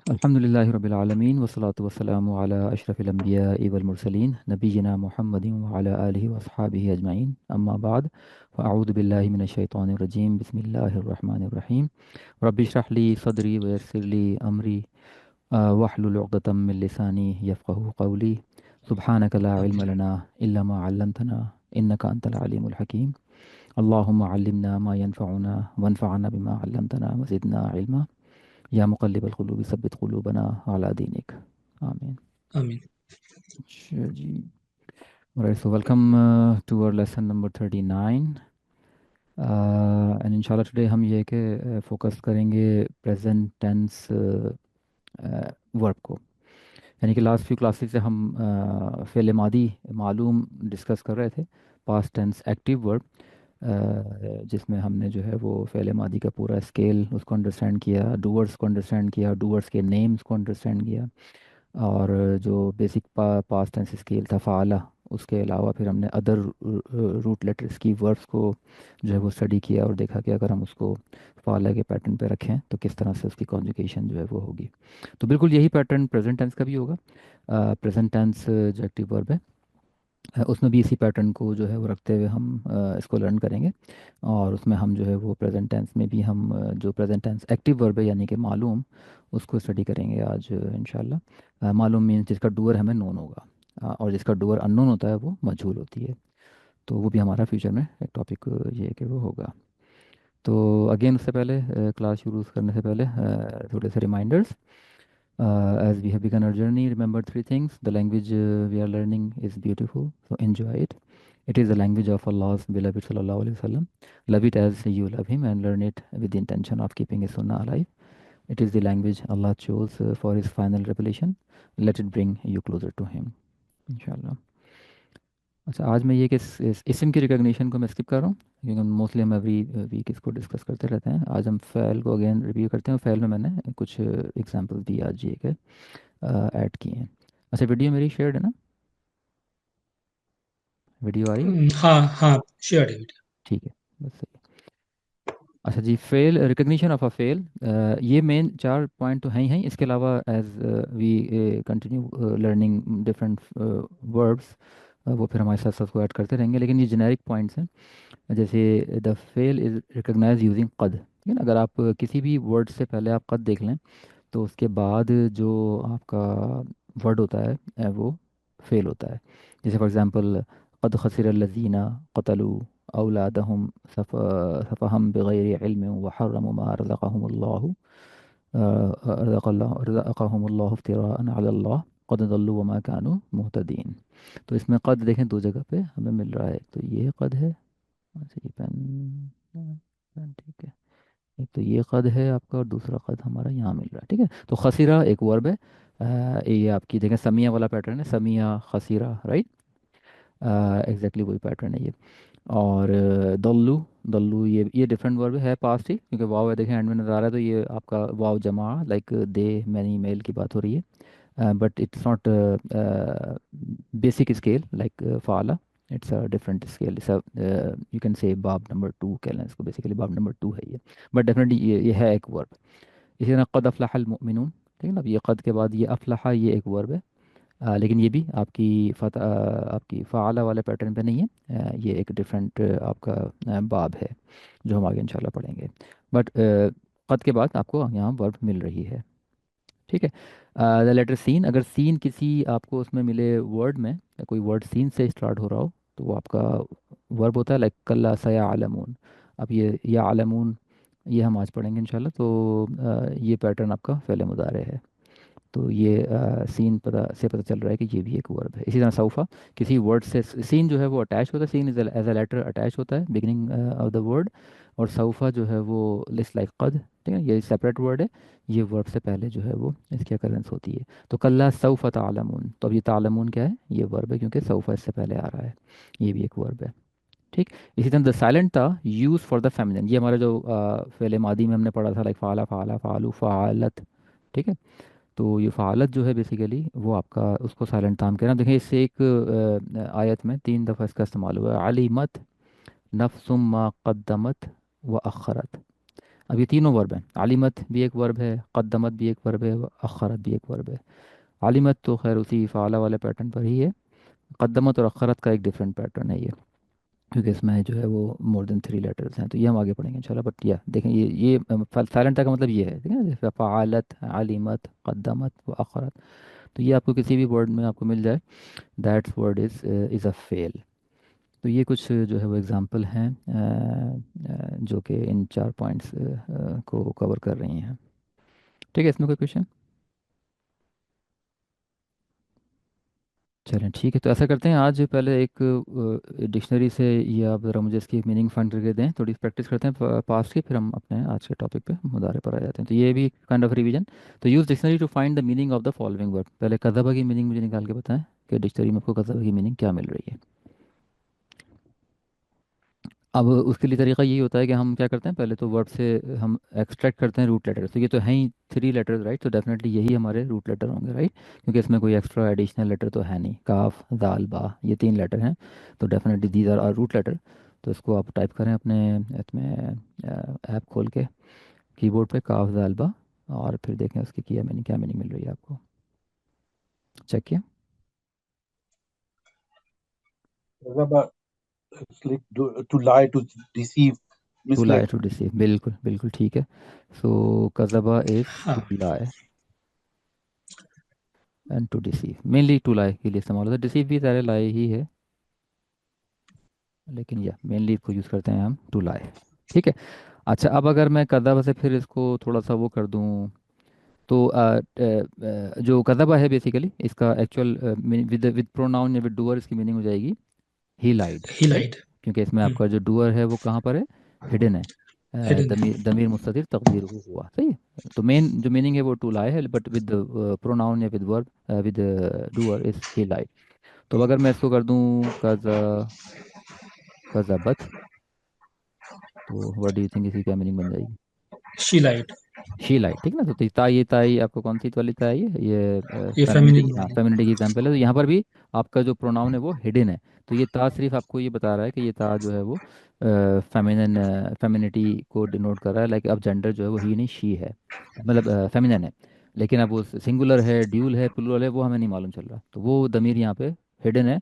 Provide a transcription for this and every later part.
अल्हम्दुलिल्लाहि रब्बिल आलमीन वस्सलातु वस्सलामु अला अशरफिल अंबियाइ वल मुरसलीन नबीना मुहम्मदिन व अला आलिहि व अस्हाबिहि अजमाइन अम्मा बाद फ़अऊज़ु बिल्लाहि मिनश शैतानिर रजीम बिस्मिल्लाहिर रहमानिर रहीम रब्बि इश्रह ली सदरी व यस्सिर ली अमरी वहलुल उक़दतम मिन लिसानी यफ़क़हू क़ौली सुब्हानक ला इल्म आमीन। लना इल्ला मा अल्लमतना इन्नका अंतल अलीमुल हकीम अल्लाहुम्मा अल्लिमना मा यनफ़अुना वन्फ़अना बिमा अल्लमतना व ज़िदना इल्मा या मुक़ल्लिबल क़ुलूबि सब्बित क़ुलूबना अला दीनिक आमीन। आमीन। अच्छा जी। Alright, so welcome to our lesson number 39 and इंशाल्लाह today हम ये कि फोकस करेंगे प्रेजेंट टेंस वर्ब को। यानी कि लास्ट फ्यू क्लासेस से हम फ़ेल मादी मालूम डिस्कस कर रहे थे, पास्ट टेंस एक्टिव वर्ब, जिसमें हमने जो है वो फ़ेल मादी का पूरा स्केल उसको अंडरस्टैंड किया, डूवर्स को अंडरस्टैंड किया, डूवर्स के नेम्स को अंडरस्टैंड किया, और जो बेसिक पास्ट टेंस स्केल था फ़ाला, उसके अलावा फिर हमने अदर रूट लेटर्स की वर्ब्स को जो है वो स्टडी किया और देखा कि अगर हम उसको फ़ाला के पैटर्न पे रखें तो किस तरह से उसकी कॉन्जुगेशन जो है वो होगी। तो बिल्कुल यही पैटर्न प्रेजेंट टेंस का भी होगा। प्रेजेंट टेंस जो एक्टिव वर्ब है, उसमें भी इसी पैटर्न को जो है वो रखते हुए हम इसको लर्न करेंगे। और उसमें हम जो है वो प्रेजेंट टेंस में भी हम जो प्रेजेंट टेंस एक्टिव वर्ब है यानी कि मालूम, उसको स्टडी करेंगे आज इंशाल्लाह। मालूम मीन्स जिसका डूअर हमें नोन होगा, और जिसका डूअर अननोन होता है वो मजहूल होती है। तो वो भी हमारा फ्यूचर में एक टॉपिक ये है कि वो होगा। तो अगेन उससे पहले क्लास शुरू करने से पहले थोड़े से reminders. As we have begun our journey, remember three things. The language we are learning is beautiful, so enjoy it. It is the language of Allah's beloved Sallallahu Alaihi Wasallam. Love it as you love Him and learn it with the intention of keeping His Sunnah alive. It is the language Allah chose for His final revelation. Let it bring you closer to Him. इंशाल्लाह। अच्छा, आज मैं ये कि इस इसम की recognition को मैं स्किप कर रहा हूँ, क्योंकि मोस्टली हम एवरी वीक इसको डिस्कस करते रहते हैं। आज हम फ़ैल को अगेन रिव्यू करते हैं। फ़ैल में मैंने कुछ एग्जांपल्स भी आज ये के ऐड किए हैं। अच्छा, वीडियो मेरी शेयर्ड है ना? वीडियो आ रही है? हाँ, हाँ, श्योर डेविड। ठीक है, बस सही है। अच्छा जी, fail recognition of a fail, ये मेन चार पॉइंट तो हैं ही हैं। इसके अलावा as we continue learning different verbs, वो फिर हमारे साथ साथ उसको ऐड करते रहेंगे, लेकिन ये जेनेरिक पॉइंट्स हैं। जैसे the fail is recognise using कद, ठीक है ना? अगर आप किसी भी वर्ड से पहले आप कद देख लें तो उसके बाद जो आपका वर्ड होता है वो फेल होता है। जैसे फॉर एग्जांपल, क़द खसिर लज़ीना क़तलू औलादहुम सफ़हम बिग़ैरि इल्म व हर्रमू मा रज़क़हुमुल्लाहु रज़क़हुमुल्लाहु इफ्तिराअन अलल्लाह क़द ज़ल्लू व मा कानू मुहतदीन। तो इसमें कद देखें दो जगह पे हमें मिल रहा है, तो ये कद है। अच्छा, ये पेन पेन ठीक है। एक तो ये कद है आपका और दूसरा कद हमारा यहाँ मिल रहा है, ठीक है। तो खसीरा एक वर्ब है। ये आपकी देखें समिया वाला पैटर्न है, समिया खसीरा, राइट। एग्जैक्टली वही पैटर्न है ये। और दल्लू, दल्लू ये डिफरेंट वर्ब है, पास्ट ही, क्योंकि वाव है देखें एंड में नज़र आ रहा है, तो ये आपका वाव जमा लाइक दे मैनी मेल की बात हो रही है। But it's not basic scale like फाला, it's a different scale. It's you can say बाब नंबर टू कह लें इसको, बेसिकली बाब नंबर टू है ये। बट डेफिनेटली ये है एक वर्ब। इसी तरह कद अफलहल मुमिनून, ठीक है ना? अब ये कद के बाद ये अफलहा, ये एक वर्ब है। लेकिन ये भी आपकी आपकी फ़ाला वाले पैटर्न पे नहीं है। ये एक डिफरेंट आपका बाब है जो हम आगे इंशाल्लाह पढ़ेंगे। बट कद के बाद आपको यहाँ वर्ब मिल रही है, ठीक है। द लेटर सीन, अगर सीन किसी आपको उसमें मिले वर्ड में, या कोई वर्ड सीन से स्टार्ट हो रहा हो, तो वो आपका वर्ब होता है, लाइक कल्ला सयाअलमून। अब ये या आलमून, ये हम आज पढ़ेंगे इंशाल्लाह। तो ये पैटर्न आपका फ़ेल मुदारे है। तो ये सीन पता चल रहा है कि ये भी एक वर्ब है। इसी तरह सौफा, किसी वर्ड से सीन जो है वो अटैच होता है, seen is as a letter attach होता है बिगिनिंग ऑफ द वर्ड। और सौफा जो है वो लिस्ट लाइक कद, ठीक है, ये सेपरेट वर्ड है। ये वर्ब से पहले जो है वो इसकी अकरेंस होती है। तो कल्ला सौफा तालमून, तो अब ये तालमून क्या है? ये वर्ब है, क्योंकि सौफा इससे पहले आ रहा है। ये भी एक वर्ब है, ठीक। इसी तरह द साइलेंट था यूज फॉर द फेमिनिन, ये हमारा जो फेले मादी में हमने पढ़ा था, लाइक फाला फाला फालू फ़ालत, ठीक है। तो ये फ़ालत जो है बेसिकली वो आपका उसको साइलेंट ताम कहना। देखिए इससे एक आयत में तीन दफ़ा इसका इस्तेमाल हुआ है, अलीमत नफ्सुम मा क़द्दमत व अखरत। अब ये तीनों वर्ब हैं, आलिमत भी एक वर्ब है, कद्दमत भी एक वर्ब है, अखरत भी एक वर्ब है। आलिमत तो खैर उसी फ़ाला वाले पैटर्न पर ही है। कद्दमत और अखरत का एक डिफरेंट पैटर्न है ये, क्योंकि इसमें जो है वो मोर देन 3 लेटर्स हैं, तो ये हम आगे पढ़ेंगे इंशाल्लाह। बट या देखें, ये साइलेंट का मतलब ये है, ठीक है ना, जैसे फ़ालत, आलिमत, कद्दमत व अखरत। तो ये आपको किसी भी वर्ड में आपको मिल जाए, that word is a fail. तो ये कुछ जो है वो एग्जांपल हैं जो कि इन 4 पॉइंट्स को कवर कर रही हैं। ठीक है, इसमें कोई क्वेश्चन? चलें ठीक है, तो ऐसा करते हैं, आज पहले एक डिक्शनरी से ये आप ज़रा मुझे इसकी मीनिंग फाइंड करके दें, थोड़ी प्रैक्टिस करते हैं पास्ट की, फिर हम अपने आज के टॉपिक पे मुदारे पर आ जाते हैं। तो ये भी काइंड ऑफ रिवीजन। तो use dictionary to find the meaning of the following word. पहले कज़ाबा की मीनिंग मुझे निकाल के बताएं कि डिक्शनरी में आपको कज़ाबा की मीनिंग क्या मिल रही है। अब उसके लिए तरीका यही होता है कि हम क्या करते हैं, पहले तो वर्ड से हम एक्सट्रैक्ट करते हैं रूट लेटर। तो ये तो हैं ही 3 लेटर्स, राइट, तो डेफिनेटली यही हमारे रूट लेटर होंगे, राइट, क्योंकि इसमें कोई एक्स्ट्रा एडिशनल लेटर तो है नहीं। काफ, दाल, बा, ये 3 लेटर हैं, तो definitely these are root letter. तो इसको आप टाइप करें अपने इसमें ऐप खोल के कीबोर्ड पे, काफ, दाल, बा, और फिर देखें उसकी क्या मीनिंग मिल रही है आपको। चेक किया? Rubber, it's like to lie, to deceive, to lie, mislead. To deceive, बिल्कुल बिल्कुल ठीक है। सो कज़बा इज़ टू हाँ, lie and to deceive, mainly to lie के लिए इस्तेमाल होता है, डिसीव भी सारे लाई ही है, लेकिन यह मेनली इसको यूज़ करते हैं हम टू लाई। ठीक है। अच्छा, अब अगर मैं कदब से फिर इसको थोड़ा सा वो कर दूँ, तो जो कदबा है बेसिकली इसका एक्चुअल विद विद प्रोनाउन या विद डूअर इसकी मीनिंग हो जाएगी ही लाइड, ही राइट, लाइट। क्योंकि इसमें आपका जो डूअर है वो कहाँ पर है, हिडन है। हिडन। दमीर दमीर मुस्ततिर तकदीर हुआ, सही है। तो मेन जो मीनिंग है वो टू लाई है, बट विद प्रोनाउन या with verb with doer is he lied. तो अगर मैं इसको कर दूं कज़बत, तो व्हाट डू यू थिंक इसकी क्या मीनिंग बन जाएगी? She light. शी लाइट, ठीक है ना। तो ताई, ये ताई आपको कौन सी वाली ताई है, ये ये फेमिनिटी, फेमिनिन हाँ वाली। फेमिनिटी की एग्जांपल है। तो यहाँ पर भी आपका जो प्रोनाउन है वो हिडन है। तो ये ता सिर्फ आपको ये बता रहा है कि ये ता जो है वो फेमिनिन, फेमिनिटी को डिनोट कर रहा है, लाइक अब जेंडर जो है वो ही नहीं शी है, मतलब फेमिनिन है। लेकिन अब वो सिंगुलर है, ड्यूल है, प्लूरल है, वो हमें नहीं मालूम चल रहा, तो वो दमीर यहाँ पे हिडन है,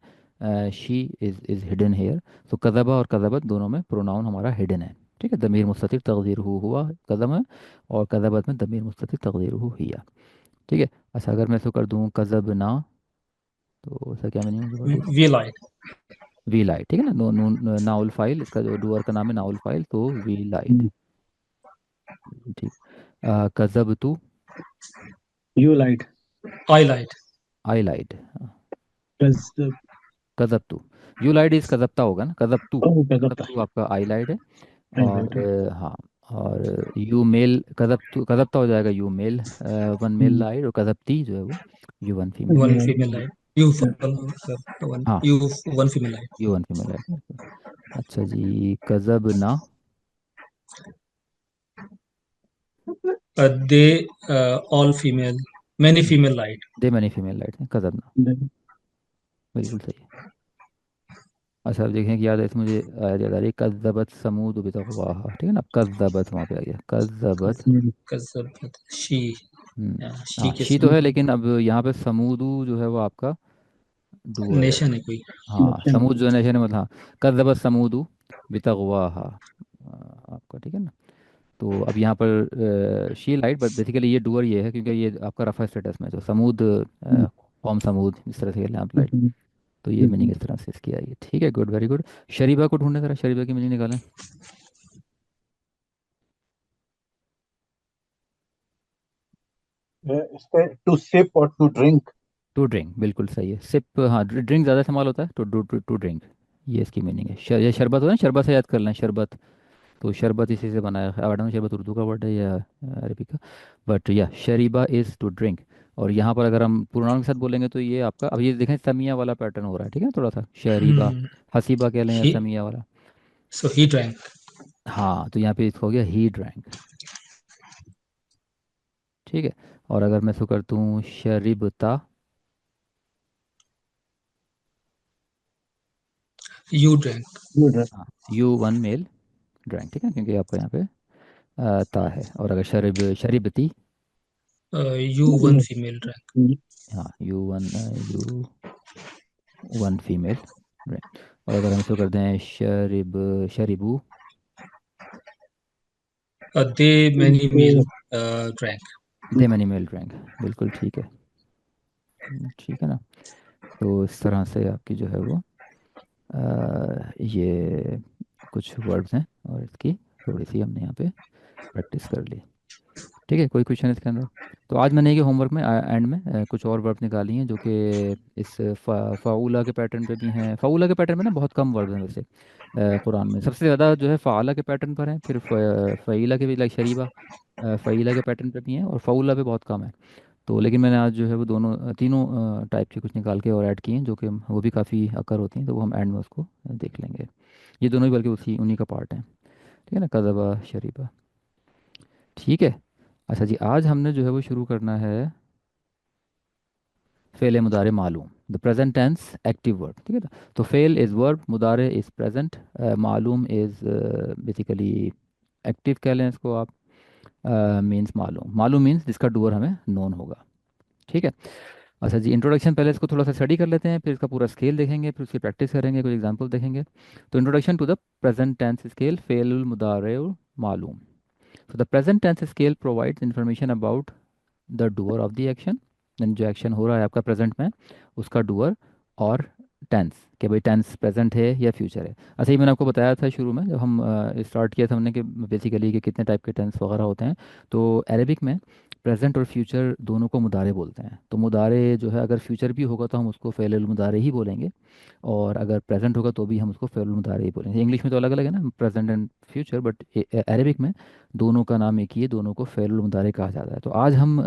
शी इज हिडन हेयर। तो कज़बा और कज़बत दोनों में प्रोनाउन हमारा हिडन है। ठीक है, दमीर मुस्ततिर तकदीर हुआ कदम है, और कज़बत में दमीर मुस्ततिर तकदीर हिया। ठीक है। अच्छा, अगर मैं इसको कर दूँ कज़ब ना, तो इसका क्या मीनिंग होगी, what is? We light. We light, ठीक है ना, नो नून नाउल फाइल, इसका जो डूअर का नाम है नाउल फाइल, तो वी लाइट, Hmm. बिल्कुल ठीक। कज़ब तू, You lied. I light. I light, Does the कज़ब तू, यू लाइट इज कज़बता होगा ना, कज़ब तू, oh कज़ब Kazapta. तू आपका आई लाइट है। I और lied. हाँ, और यू मेल, कज़ब तू कज़बता हो जाएगा you male, one male Hmm. Light, और कज़बती जो है वो you one female one light. Yeah. Female light. You Yeah. One, हाँ, you one female light. You one female light. अच्छा जी, कज़ब ना, they all female, many female light. They many female light है, कज़ब ना, Then, बिल्कुल सही है। अच्छा, अब देखें कि याद है, मुझे याद आ रही है, कज़्ज़बत समूद बितग़वाहा, ठीक है ना, कज़्ज़बत वहाँ पे आ गया, कज़्ज़बत। hmm. कज़ब शी। शी हाँ के शी तो है, साथ लेकिन अब यहाँ पे समूदू जो है वो आपका डूअर है। नेशन है कोई। हाँ, समूद जो है नेशन है, मतलब हाँ, कज़्ज़बत समूदू बितग़वाहा आपका, ठीक है ना। तो अब यहाँ पर शी लाइट, बट बेसिकली ये डूअर ये है, क्योंकि ये आपका रफा स्टेटस में, जो समूद कौम समूद इस तरह से खेलना आप लाइट। Hmm. तो ये मीनिंग Hmm. इस तरह से इसकी आई है। ठीक है, गुड, वेरी गुड। शरीबा को ढूंढने, जरा शरीबा की मीनिंग निकालें। To sip or to drink. To drink, बिल्कुल सही है, सिप, हाँ ड्रिंक ज़्यादा इस्तेमाल होता है, टू ड्रिंक, ये इसकी मीनिंग है। ये शरबत होता है ना, शरबत से याद कर लें, शरबत, तो शरबत इसी से बनाया है। आई डोंट नो शरबत उर्दू का वर्ड है या अरबी का, बट या शरीबा इज़ टू ड्रिंक। और यहाँ पर अगर हम प्रोनाउन के साथ बोलेंगे तो ये आपका, अब ये देखें समिया वाला पैटर्न हो रहा है, ठीक है, थोड़ा सा शरीबा, हसीबा कह लें या ही, समिया वाला। सो ही ड्रैंक। हाँ, तो यहाँ पे इसको हो गया ही ड्रैंक। ठीक है। और अगर मैं इसको कर दूँ शरीबता, यू ड्रैंक। Good. हाँ, यू वन मेल ड्रैंक, ठीक है, क्योंकि आपका यहाँ पे ता है। और अगर शरीबती, यू वन फीमेल रैंक। हाँ यू वन फीमेल, राइट। और अगर हम इसको कर दें शरीबू, दे मैनी मेल रैंक। दे मैनी मेल ड्रैंक, बिल्कुल ठीक है। ठीक है ना। तो इस तरह से आपकी जो है वो ये कुछ वर्ड्स हैं और इसकी थोड़ी सी हमने यहाँ पे प्रैक्टिस कर ली। ठीक है, कोई क्वेश्चन इसके अंदर? तो आज मैंने ये होमवर्क में एंड में कुछ और वर्ब निकाली हैं जो कि इस फ़ाउला के पैटर्न पे भी हैं। फ़ाउला के पैटर्न में ना बहुत कम वर्ब हैं वैसे कुरान में। सबसे ज़्यादा जो है फ़ाला के पैटर्न पर हैं, फिर फ़ईला के भी, लाइक शरीबा, फ़ईला के पैटर्न पे भी हैं, और फ़ाउला पे बहुत कम है। तो लेकिन मैंने आज जो है वो दोनों तीनों टाइप के कुछ निकाल के और ऐड किए हैं जो कि वो भी काफ़ी अकर होती हैं, तो वो हम एंड में उसको देख लेंगे। ये दोनों ही बल्कि उसी उन्हीं का पार्ट है। ठीक है ना, कज़बा शरीबा। ठीक है। अच्छा जी, आज हमने जो है वो शुरू करना है फेल मुदारे मालूम, the present tense active verb. ठीक है ना। तो फेल इज़ वर्ब, मुदारे इज़ प्रेजेंट, मालूम इज़ बेसिकली एक्टिव कह लें इसको आप। मीन्स मालूम, मालूम मीन्स जिसका डूअर हमें नोन होगा। ठीक है। अच्छा जी, इंट्रोडक्शन पहले इसको थोड़ा सा स्टडी कर लेते हैं, फिर इसका पूरा स्केल देखेंगे, फिर उसकी प्रैक्टिस करेंगे, कुछ एग्जांपल देखेंगे। तो introduction to the present tense scale, फेल मुदारे मालूम। So the present tense scale provides information about the doer of the action, यानी जो एक्शन हो रहा है आपका प्रेजेंट में, उसका डूअर, और टेंस, कि भाई टेंस प्रेजेंट है या फ्यूचर है। अच्छा, ये मैंने आपको बताया था शुरू में जब हम स्टार्ट किया था हमने कि बेसिकली कि कितने टाइप के टेंस वगैरह होते हैं। तो अरेबिक में प्रेजेंट और फ्यूचर दोनों को मुदारे बोलते हैं। तो मुदारे जो है अगर फ्यूचर भी होगा तो हम उसको फ़ेल मुदारे ही बोलेंगे, और अगर प्रेजेंट होगा तो भी हम उसको फ़ेल मुदारे ही बोलेंगे। इंग्लिश में तो अलग अलग है ना, present and future, but Arabic में दोनों का नाम एक ही है, दोनों को फ़ेल मुदारे कहा जाता है। तो आज हम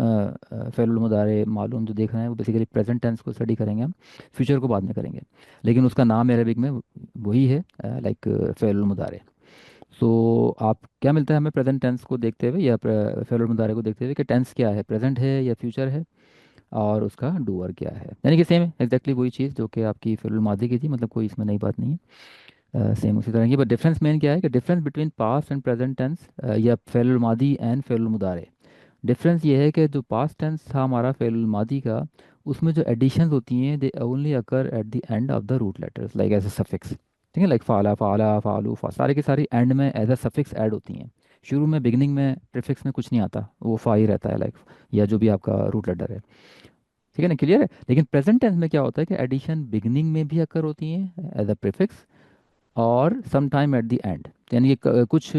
फ़ेल मुदारे मालूम जो देख रहे हैं वो बेसिकली प्रेजेंट टेंस को स्टडी करेंगे हम, फ्यूचर को बाद में करेंगे, लेकिन उसका नाम अरेबिक में वही है, लाइक फ़ेल मुदारे। सो आप क्या मिलता है हमें प्रेजेंट टेंस को देखते हुए या फ़ेल मुदारे को देखते हुए कि टेंस क्या है, प्रेजेंट है या फ्यूचर है, और उसका डूअर क्या है। यानी कि सेम एग्जैक्टली वही चीज़ जो कि आपकी फ़ेल मादी की थी, मतलब कोई इसमें नई बात नहीं है, सेम उसी तरह की। बट डिफरेंस मेन क्या है कि difference between past and present tense या फ़ेल मादी एंड फ़ेल मुदारे। डिफरेंस ये है कि जो पास्ट टेंस था हमारा फ़ेल मादी का, उसमें जो एडिशंस होती हैं they only occur at the end of the root letters, like as a suffix. ठीक है, लाइक फाला फाला फालू सारे के सारी एंड में एज अ सफिक्स ऐड होती हैं। शुरू में बिगनिंग में प्रीफिक्स में कुछ नहीं आता, वो फा ही रहता है, लाइक या जो भी आपका रूट लेटर है। ठीक है ना, क्लियर है। लेकिन प्रेजेंट टेंस में क्या होता है कि एडिशन बिगनिंग में भी अकर होती है एज अ प्रीफिक्स, और some time at the end, यानी कि कुछ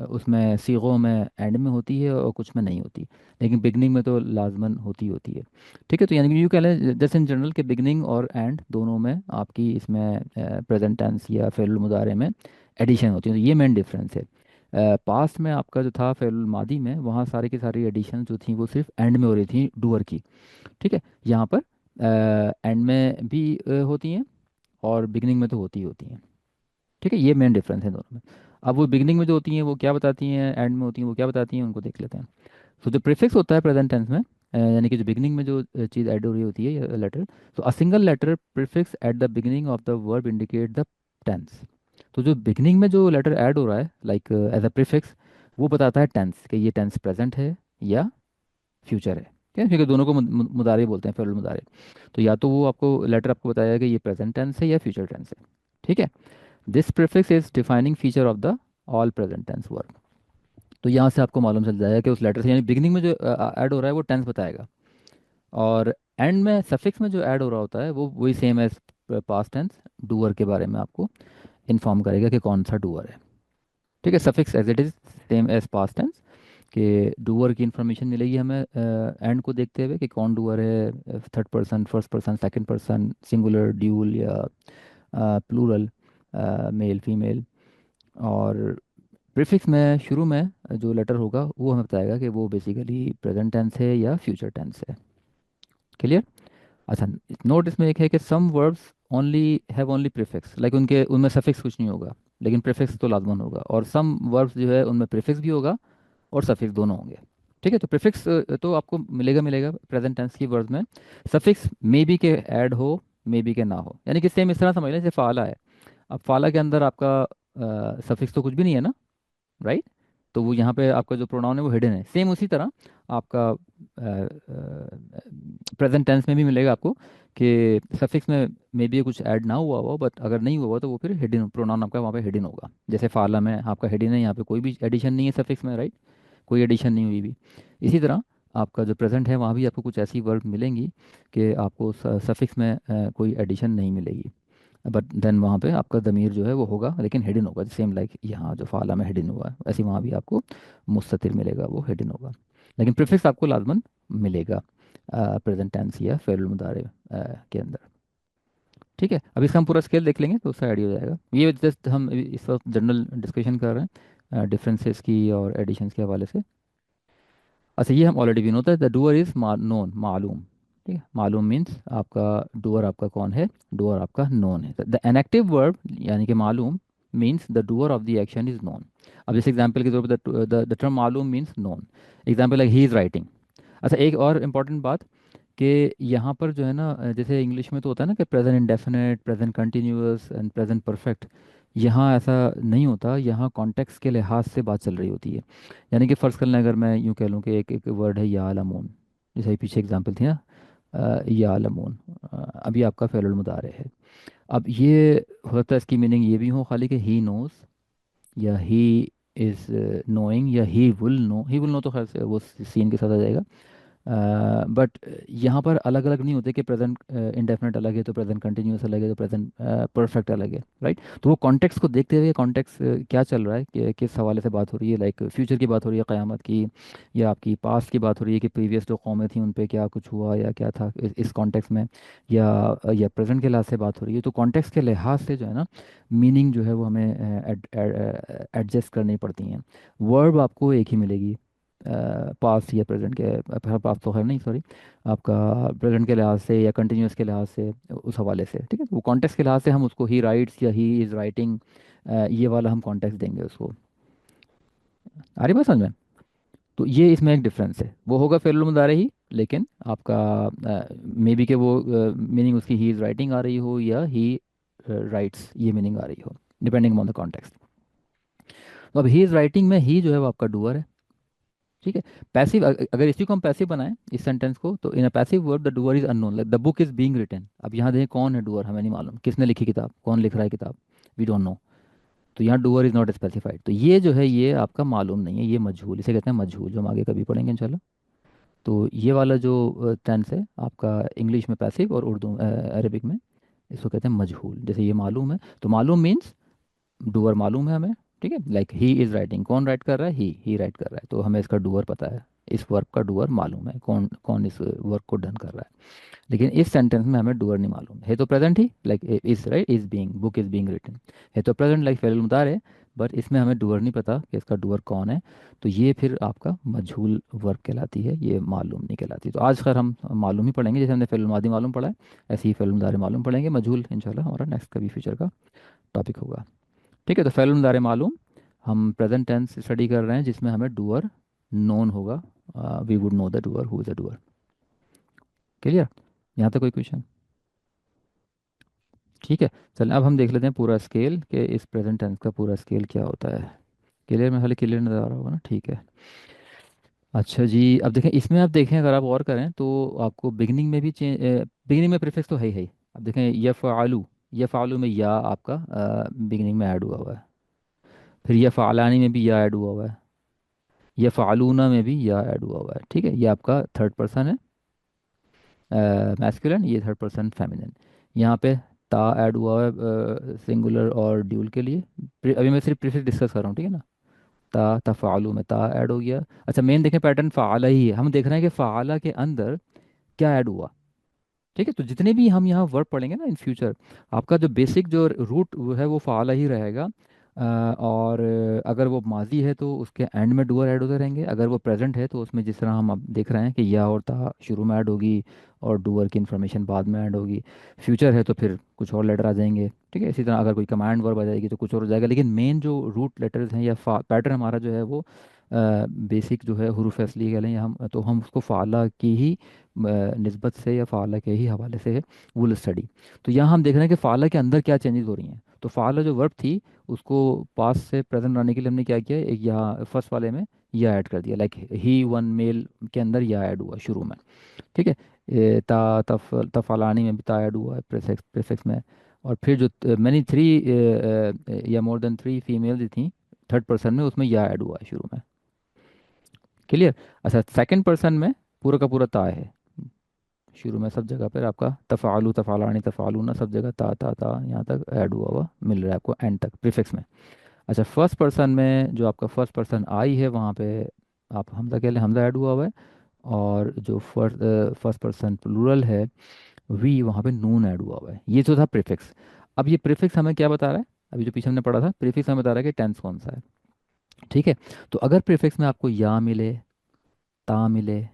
उसमें सीगों में एंड में होती है और कुछ में नहीं होती, लेकिन बिगनिंग में तो लाजमन होती होती है। ठीक है, तो यानी कि यूँ कह लें जैसे इन जनरल के बिगनिंग और एंड दोनों में आपकी इसमें प्रेजेंट टेंस या फेल मुदारे में एडिशन होती है। तो ये मेन डिफरेंस है। पास्ट में आपका जो था फेल मादी में, वहाँ सारी की सारी एडिशन जो थी वो सिर्फ एंड में हो रही थी डूअर की। ठीक है, यहाँ पर एंड में भी होती हैं और बिगनिंग में तो होती ही होती हैं। ठीक है, ये मेन डिफरेंस है दोनों में। अब वो बिगनिंग में जो होती हैं वो क्या बताती हैं, एंड में होती हैं वो क्या बताती हैं, उनको देख लेते हैं। तो जो प्रीफिक्स होता है प्रेजेंट टेंस में, यानी कि जो बिगनिंग में जो चीज़ ऐड हो रही होती है लेटर, तो a single letter prefix at the beginning of the verb indicate the tense. तो जो बिगिनिंग में जो लेटर ऐड हो रहा है लाइक एज अ प्रीफिक्स, वो बताता है टेंस, कि ये टेंस प्रेजेंट है या फ्यूचर है। ठीक है, क्योंकि दोनों को मुदारे बोलते हैं, फेरल मुदारे। तो या तो वो आपको लेटर आपको बताया कि ये प्रेजेंट टेंस है या फ्यूचर टेंस है। ठीक है। This prefix is defining feature of the all present tense verb. तो यहाँ से आपको मालूम चल जाएगा कि उस लेटर से, यानी बिगिनिंग में जो ऐड हो रहा है वो टेंस बताएगा, और एंड में सफिक्स में जो ऐड हो रहा होता है वो वही same as past tense doer के बारे में आपको इन्फॉर्म करेगा कि कौन सा डूअर है। ठीक है, suffix as it is same as past tense, कि डूअर की इन्फॉर्मेशन मिलेगी हमें एंड को देखते हुए कि कौन डूअर है, third person, first person, second person, singular, dual या प्लूरल, मेल फीमेल। और प्रीफिक्स में शुरू में जो लेटर होगा वो हमें बताएगा कि वो बेसिकली प्रेजेंट टेंस है या फ्यूचर टेंस है। क्लियर। अच्छा, नोट इसमें एक है कि some verbs only have only prefix, like उनके उनमें सफिक्स कुछ नहीं होगा, लेकिन प्रीफिक्स तो लाजमन होगा। और सम वर्ब्स जो है उनमें प्रीफिक्स भी होगा और सफिक्स दोनों होंगे। ठीक है, तो प्रीफिक्स तो आपको मिलेगा मिलेगा प्रेजेंट टेंस की वर्ड्स में। सफिक्स मे बी के ऐड हो, मे बी के ना हो, यानी कि सेम इस तरह समझ लें जैसे फाला है। अब फाला के अंदर आपका सफिक्स तो कुछ भी नहीं है ना, राइट। तो वो यहाँ पे आपका जो प्रोनाउन है वो हिडन है। सेम उसी तरह आपका प्रेजेंट टेंस में भी मिलेगा आपको कि सफिक्स में मे बी कुछ ऐड ना हुआ हो, बट अगर नहीं हुआ तो वो फिर हिडन प्रोनाउन आपका वहाँ पे हिडन होगा। जैसे फाला में आपका हिडन है, यहाँ पे कोई भी एडिशन नहीं है सफिक्स में, राइट, कोई एडिशन नहीं हुई भी। इसी तरह आपका जो प्रेजेंट है वहाँ भी आपको कुछ ऐसी वर्ब मिलेंगी कि आपको सफिक्स में कोई एडिशन नहीं मिलेगी, बट देन वहाँ पे आपका ज़मीर जो है वो होगा लेकिन हिडन होगा। सेम लाइक यहाँ जो फाला में हिडन हुआ है ऐसे वहाँ भी आपको मुस्ततिर मिलेगा, वो हिडन होगा। लेकिन प्रीफिक्स आपको लाजमन मिलेगा प्रेजेंट टेंस या फेरुल मुदारे के अंदर। ठीक है, अभी इसका हम पूरा स्केल देख लेंगे तो उसका आइडिया हो जाएगा। ये जस्ट हम इस वक्त जनरल डिस्कशन कर रहे हैं डिफरेंसेस की और एडिशंस के हवाले से। अच्छा, ये हम ऑलरेडी भी होता है, द डूअर इज़ नोन, मालूम। ठीक है, मालूम मीन्स आपका डूअर आपका कौन है, डूअर आपका नोन है। द एनएक्टिव वर्ब यानी कि मालूम means the doer of the action is known. अब जैसे एग्जांपल के तौर पर द टर्म मालूम means known. Example like he is writing. अच्छा, एक और इम्पॉर्टेंट बात कि यहाँ पर जो है ना जैसे इंग्लिश में तो होता है ना कि present indefinite, present continuous and present perfect, यहाँ ऐसा नहीं होता। यहाँ कॉन्टेक्स्ट के लिहाज से बात चल रही होती है। यानी कि फ़र्ज़ कर लें अगर मैं यूँ कह लूँ कि एक एक वर्ड है या लमून, जैसे पीछे एग्जांपल थी ना या लमून, अभी आपका फ़ेलुल मुदारे है। अब ये होता है इसकी मीनिंग ये भी हो खाली कि ही नोज़ या ही इज़ नोइंग या ही विल नो तो खैर से वो सीन के साथ आ जाएगा। बट यहाँ पर अलग अलग नहीं होते कि प्रेजेंट इंडेफिनिट अलग है तो प्रेजेंट कंटिन्यूअस अलग है तो प्रेजेंट परफेक्ट अलग है, राइट। तो वो कॉन्टेक्स्ट को देखते हुए कॉन्टेक्स्ट क्या चल रहा है कि किस हवाले से बात हो रही है, लाइक फ्यूचर की बात हो रही है क़यामत की, या आपकी पास्ट की बात हो रही है कि प्रीवियस जो कौमें थी उन पे क्या कुछ हुआ या क्या था इस कॉन्टेक्स्ट में, या प्रेजेंट के लिहाज से बात हो रही है। तो कॉन्टेक्स्ट के लिहाज से जो है ना मीनिंग जो है वो हमें एडजस्ट करनी पड़ती हैं। वर्ब आपको एक ही मिलेगी पास्ट या प्रेजेंट के, पास्ट तो खैर नहीं, सॉरी, आपका प्रेजेंट के लिहाज से या कंटिन्यूस के लिहाज से, उस हवाले से। ठीक है, वो कॉन्टेक्स्ट के लिहाज से हम उसको ही राइट्स या ही इज़ राइटिंग, ये वाला हम कॉन्टेक्स्ट देंगे उसको। आ रही बात समझ में? तो ये इसमें एक डिफरेंस है, वो होगा फेरुल मुदारे ही, लेकिन आपका मे बी के वो मीनिंग उसकी ही इज़ राइटिंग आ रही हो या ही राइट्स ये मीनिंग आ रही हो, डिपेंडिंग ऑन द कॉन्टेक्स्ट। तो अब ही इज़ राइटिंग में ही जो है वो आपका डूअर है। ठीक है, पैसिव अगर इसी को हम पैसिव बनाएं इस सेंटेंस को, तो in a passive word the doer is unknown, like the book is being written. अब यहाँ देखें कौन है डूअर, हमें नहीं मालूम किसने लिखी किताब, कौन लिख रहा है किताब, वी डोंट नो। तो यहाँ डूअर इज नॉट स्पेसिफाइड, तो ये जो है ये आपका मालूम नहीं है, ये मजहूल, इसे कहते हैं मजहूल, जो हम आगे कभी पढ़ेंगे इंशाल्लाह। तो ये वाला जो टेंस है आपका इंग्लिश में पैसिव और उर्दू अरबिक में इसको कहते हैं मजहूल। जैसे ये मालूम है, तो मालूम मीन्स डूअर मालूम है हमें। ठीक है, लाइक ही इज़ राइटिंग, कौन राइट कर रहा है, ही राइट कर रहा है, तो हमें इसका डूअर पता है, इस वर्क का डूअर मालूम है, कौन कौन इस वर्क को डन कर रहा है। लेकिन इस सेंटेंस में हमें डूअर नहीं मालूम है तो प्रेजेंट ही, like is write, is being, book is being written, है तो प्रेजेंट लाइक फेल मुदार है, बट इसमें हमें डूअर नहीं पता कि इसका डूअर कौन है। तो ये फिर आपका मजहूल वर्क कहलाती है, ये मालूम नहीं कहलाती। तो आज खैर हम मालूम ही पढ़ेंगे, जैसे हमने फेल मादी मालूम पढ़ा है ऐसे ही फेल मुदारे मालूम पढ़ेंगे। मजहूल इंशाल्लाह हमारा नेक्स्ट कभी फ्यूचर का टॉपिक होगा। ठीक है, तो फ़ेल मुज़ारे मालूम हम प्रेजेंट टेंस स्टडी कर रहे हैं जिसमें हमें डूअर नोन होगा, we would know the doer who is the doer. Clear? यहाँ तक कोई क्वेश्चन? ठीक है, चलें अब हम देख लेते हैं पूरा स्केल कि इस प्रेजेंट टेंस का पूरा स्केल क्या होता है। क्लियर में खाली क्लियर नज़र आ रहा होगा ना? ठीक है। अच्छा जी, अब देखें इसमें, आप देखें अगर आप और करें तो आपको बिगनिंग में भी चेंज, बिगनिंग में प्रीफिक्स तो है ही है। अब देखें यफ़आलू में या आपका बिगनिंग में ऐड हुआ हुआ है, फिर यफ़आलानी में भी या ऐड हुआ हुआ है, ये फ़ालूना में भी या ऐड हुआ हुआ है। ठीक है, ये आपका थर्ड पर्सन है मैस्कुलिन, ये थर्ड पर्सन फेमिनिन। यहाँ पे ता ऐड हुआ है सिंगुलर और ड्यूल के लिए। अभी मैं सिर्फ प्रीफिक्स डिस्कस कर रहा हूँ, ठीक है ना। ता तफ़ालू में ता ऐड हो गया। अच्छा, मेन देखें पैटर्न फ़ाला ही है, हम देख रहे हैं कि फ़ाला के अंदर क्या ऐड हुआ। ठीक है, तो जितने भी हम यहाँ वर्ड पढ़ेंगे ना इन फ्यूचर, आपका जो बेसिक जो रूट वो है वो फ़ाला ही रहेगा। और अगर वो माजी है तो उसके एंड में डूअर ऐड होते रहेंगे, अगर वो प्रेजेंट है तो उसमें जिस तरह हम अब देख रहे हैं कि या और ता शुरू में ऐड होगी और डूअर की इन्फॉर्मेशन बाद में ऐड होगी। फ्यूचर है तो फिर कुछ और लेटर आ जाएंगे। ठीक है, इसी तरह अगर कोई कमांड वर्ब आ जाएगी तो कुछ और हो जाएगा, लेकिन मेन जो रूट लेटर्स हैं या पैटर्न हमारा जो है वो बेसिक जो है हुरूफ असली कह लें हम, तो हम उसको फ़ाला की ही निस्बत से या फ़ाला के ही हवाले से है, वुल स्टडी। तो यहाँ हम देख रहे हैं कि फ़ाला के अंदर क्या चेंजेस हो रही हैं। तो फ़ाला जो वर्ब थी उसको पास्ट से प्रेजेंट लाने के लिए हमने क्या किया, एक यहाँ फर्स्ट वाले में या ऐड कर दिया, लाइक ही वन मेल के अंदर या ऐड हुआ शुरू में। ठीक है। तफालानी में भी ता ऐड हुआ है प्रीफिक्स प्रीफिक्स में। और फिर जो मैंने थ्री या मोर देन थ्री फीमेल थी थर्ड पर्सन में, उसमें या ऐड हुआ है शुरू में। क्लियर। अच्छा, सेकंड पर्सन में पूरा का पूरा ता है शुरू में, सब जगह पर आपका तफ़ालू तफ़ालानी तफ़ालूना सब जगह ता ता ता यहाँ तक ऐड हुआ हुआ मिल रहा है आपको एंड तक प्रीफिक्स में। अच्छा, फर्स्ट पर्सन में जो आपका फर्स्ट पर्सन आई है वहाँ पे आप हमजा कह लें, हमजा ऐड हुआ हुआ है। और जो फर्स्ट पर्सन प्लूरल है वी, वहाँ पे नून ऐड हुआ हुआ है। ये जो था प्रीफिक्स। अब ये प्रीफिक्स हमें क्या बता रहा है, अभी जो पीछे हमने पढ़ा था प्रीफिक्स हमें बता रहा है कि टेंस कौन सा है। ठीक है। तो अगर प्रीफिक्स में आपको या मिले, ता मिले,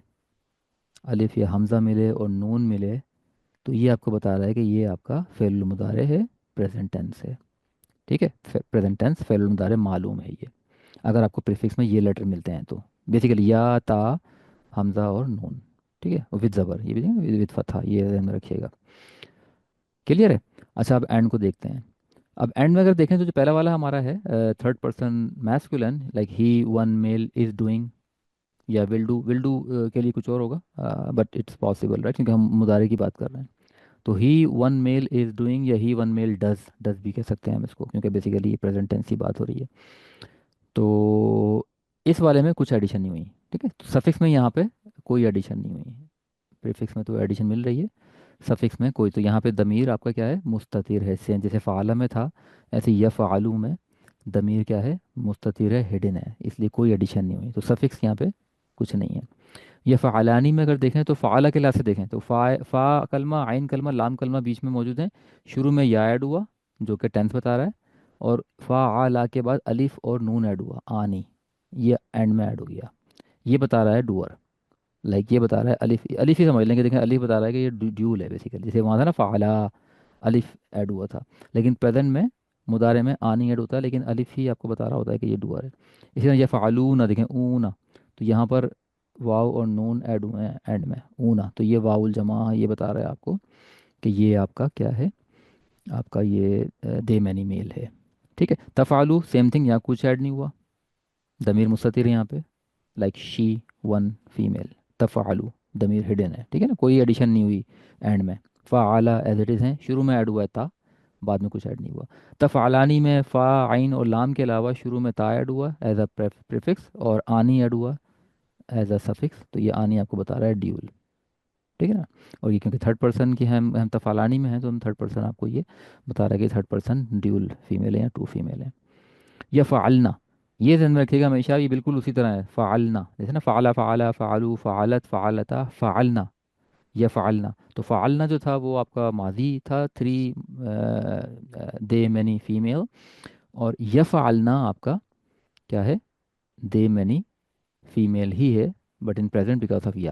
अलिफ या हमजा मिले और नून मिले, तो ये आपको बता रहा है कि ये आपका फ़ेल मुदारे है, प्रेजेंट टेंस है। ठीक है। प्रेजेंट टेंस फ़ेल मुदारे मालूम है ये, अगर आपको प्रीफिक्स में ये लेटर मिलते हैं तो। बेसिकली या, ता, हमजा और नून। ठीक है, विद ज़बर, ये भी विद फतहा, ये ध्यान में रखिएगा। क्लियर है। अच्छा, अब एंड को देखते हैं। अब एंड में अगर देखें तो जो पहला वाला हमारा है third person masculine, like he one male is doing या विल डू के लिए कुछ और होगा, बट इट्स पॉसिबल राइट, क्योंकि हम मुदारे की बात कर रहे हैं। तो ही वन मेल इज़ डूइंग या ही वन मेल डज, डज भी कह सकते हैं हम इसको, क्योंकि बेसिकली ये प्रेजेंट टेंस की बात हो रही है। तो इस वाले में कुछ एडिशन नहीं हुई। ठीक है। तो सफिक्स में यहाँ पे कोई एडिशन नहीं हुई। प्रीफिक्स में तो एडिशन मिल रही है, सफिक्स में कोई। तो यहाँ पे दमीर आपका क्या है, मुस्ततिर है। सेम जैसे फ़ाला में था, ऐसे यफ़अलू में दमीर क्या है, मुस्ततिर है, हिडन है, इसलिए कोई एडिशन नहीं हुई। तो सफिक्स यहाँ पे कुछ नहीं है। यफ़अलानी में अगर देखें तो फ़ाला के लिहाज से देखें तो फ़ा कलमा, आइन कलमा, लाम कलमा बीच में मौजूद है। शुरू में या ऐड हुआ जो कि टेंस बता रहा है, और फ़ाला के बाद अलिफ और नून ऐड हुआ, आनी, ये एंड में ऐड हो गया। ये बता रहा है डूअर, लाइक ये बता रहा है अलिफ, अलिफ ही समझ लेंगे। देखें अलिफ बता रहा है कि ये ड्यूल है बेसिकली, जैसे वहाँ था ना फ़ाला, अलिफ ऐड हुआ था। लेकिन प्रेजेंट में मुदारे में आनी ऐड होता है, लेकिन अलिफ ही आपको बता रहा होता है कि ये डूअर है। इसी तरह ये फ़ालू ना, देखें ऊना, तो यहाँ पर वाव और नून ऐड हुए हैं एंड में, ऊना, तो ये वाउल जमा ये बता रहा है आपको कि ये आपका क्या है, आपका ये दे मैनी मेल है। ठीक है। तफ़ालू सेम थिंग, यहाँ कुछ ऐड नहीं हुआ, दमीर मुस्ततिर है यहाँ पे, लाइक शी वन फीमेल। तफ़ालू दमीर हिडन है, ठीक है ना, कोई एडिशन नहीं हुई एंड में। फ़ाला एज इट इज़ हैं, शुरू में ऐड हुआ है ता, बाद में कुछ ऐड नहीं हुआ। तफ़ालानी में फ़ा, आइन और लाम के अलावा शुरू में ता ऐड हुआ एज अ प्रीफिक्स, और आनी ऐड हुआ एज अ सफिक्स। तो ये आनी आपको बता रहा है ड्यूल। ठीक है ना। और ये क्योंकि थर्ड पर्सन की हम तफ़ालानी में हैं, तो हम थर्ड पर्सन आपको ये बता रहा है कि थर्ड पर्सन ड्यूल फीमेल है या टू फीमेल है। या फ़ालना, ये ध्यान में रखिएगा हमेशा, ये बिल्कुल उसी तरह है फ़ालना, जैसे ना फ़ाला फ़ाला फ़ालू फ़ालत फ़ालता फ़ालना, या फ़ालना। तो फ़ालना जो था वो आपका माजी था, थ्री दे मैनी फीमेल। और यफ़अलना आपका क्या है, दे मैनी फीमेल ही है, but in present because of या।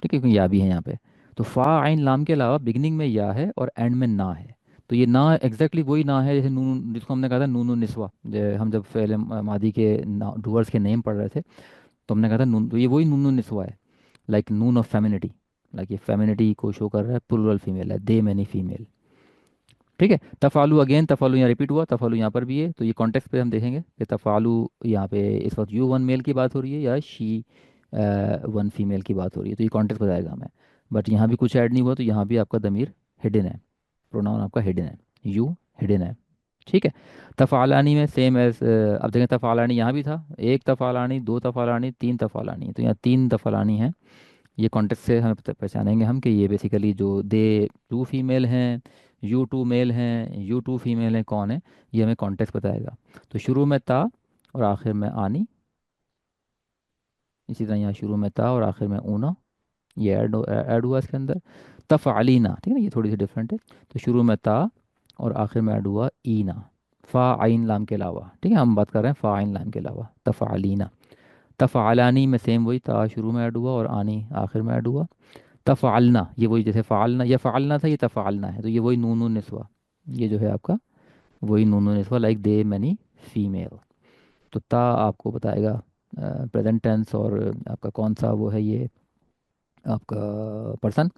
ठीक है, क्योंकि या भी है यहाँ पे। तो फ़ा आइन लाम के अलावा बिगनिंग में या है और एंड में ना है। तो ये ना एग्जैक्टली वही ना है जैसे नून, जिसको हमने कहा था नून निस्वा, हम जब पहले मादी के डूअर्स के नेम पढ़ रहे थे, तो हमने कहा था नून, तो ये वही नून निस्वा है, like Noon of femininity, like ये फेमिनिटी को शो कर रहा है, प्लूरल फीमेल है, दे मैनी फीमेल। ठीक है। तफ़ालू अगेन, तफ़ालू यहाँ रिपीट हुआ, तफ़ालू यहाँ पर भी है, तो ये कॉन्टेक्स्ट पे हम देखेंगे कि तफ़ालू यहाँ पे इस वक्त यू वन मेल की बात हो रही है या शी वन फीमेल की बात हो रही है, तो ये कॉन्टेक्स्ट बताएगा हमें। बट यहाँ भी कुछ ऐड नहीं हुआ, तो यहाँ भी आपका दमीर हिडन है, प्रोनाउन आपका हिडन है, यू हिडन है। ठीक है। तफ़ालानी में सेम एज, अब देखें तफ़ालानी यहाँ भी था, एक तफ़ालानी, दो तफ़ालानी, तीन तफ़ालानी, तो यहाँ तीन तफ़ालानी है। ये कॉन्टेक्स्ट से हमें पहचानेंगे हम कि ये बेसिकली जो दे टू फीमेल हैं, यू टू मेल हैं, यू टू फीमेल हैं, कौन है, ये हमें कॉन्टेक्स्ट बताएगा। तो शुरू में ता और आखिर में आनी, इसी तरह यहाँ शुरू में ता और आखिर में ऊना, ये ऐड हुआ इसके अंदर। तफ़अलीना, ठीक है ना, ये थोड़ी सी डिफरेंट है। तो शुरू में ता और आखिर में ऐड हुआ ईना, फ़ा आइन लाम के अलावा। ठीक है, हम बात कर रहे हैं फ़ा आइन लाम के अलावा, तफ़अलीना। तफ़अलानी में सेम वही, ता शुरू में ऐड हुआ और आनी आखिर में ऐड हुआ। तफ़ालना, ये वही जैसे फ़ालना, या फ़ालना था, ये तफ़ालना है, तो ये वही नून निस्वा, ये जो है आपका वही नून Niswa, like they many female. तो ता आपको बताएगा प्रेजेंट टेंस और आपका कौन सा वो है ये आपका पर्सन।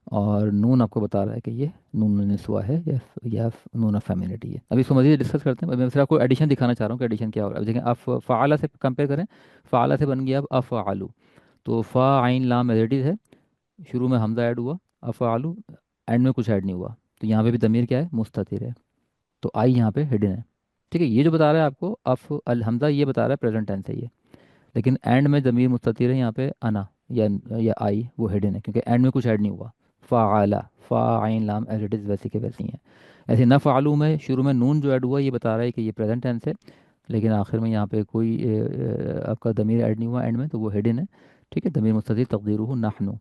और नून आपको बता रहा है कि ये नून निस्वा है या नून फेमिनिटी है। अभी इसको मज़ीद डिस्कस करते हैं। अभी मैं सिर्फ आपको एडिशन दिखाना चाह रहा हूँ कि एडिशन क्या हो रहा है। अब देखें, अफ फ़ाला से कंपेयर करें, फ़ाला से बन गया अब अफ़आलू। तो फ़ा आइन लाम एज इट इज़ है, शुरू में हमज़ा ऐड हुआ, अफ़आलू एंड में कुछ ऐड नहीं हुआ। तो यहाँ पे भी ज़मीर क्या है, मुस्ततिर है। तो आई यहाँ पे हिडन है। ठीक है, ये जो बता रहा है आपको अफ अल हमज़ा, ये बता रहा है प्रेजेंट टेंस है ये। लेकिन एंड में ज़मीर मुस्ततिर है यहाँ पे अना या आई, वो हिडन है क्योंकि एंड में कुछ ऐड नहीं हुआ। फ़ाला, फ़ा आइन लाम एज इट इज़ वैसी के वैसी हैं। ऐसे न फ़ालू में शुरू में नून जो ऐड हुआ ये बता रहा है कि ये प्रेजेंट टेंस है, लेकिन आखिर में यहाँ पे कोई आपका ज़मीर ऐड नहीं हुआ एंड में, तो वो हिडन है। ठीक है, ज़मीर मुस्ततिर तक़दीरुहु नहनु,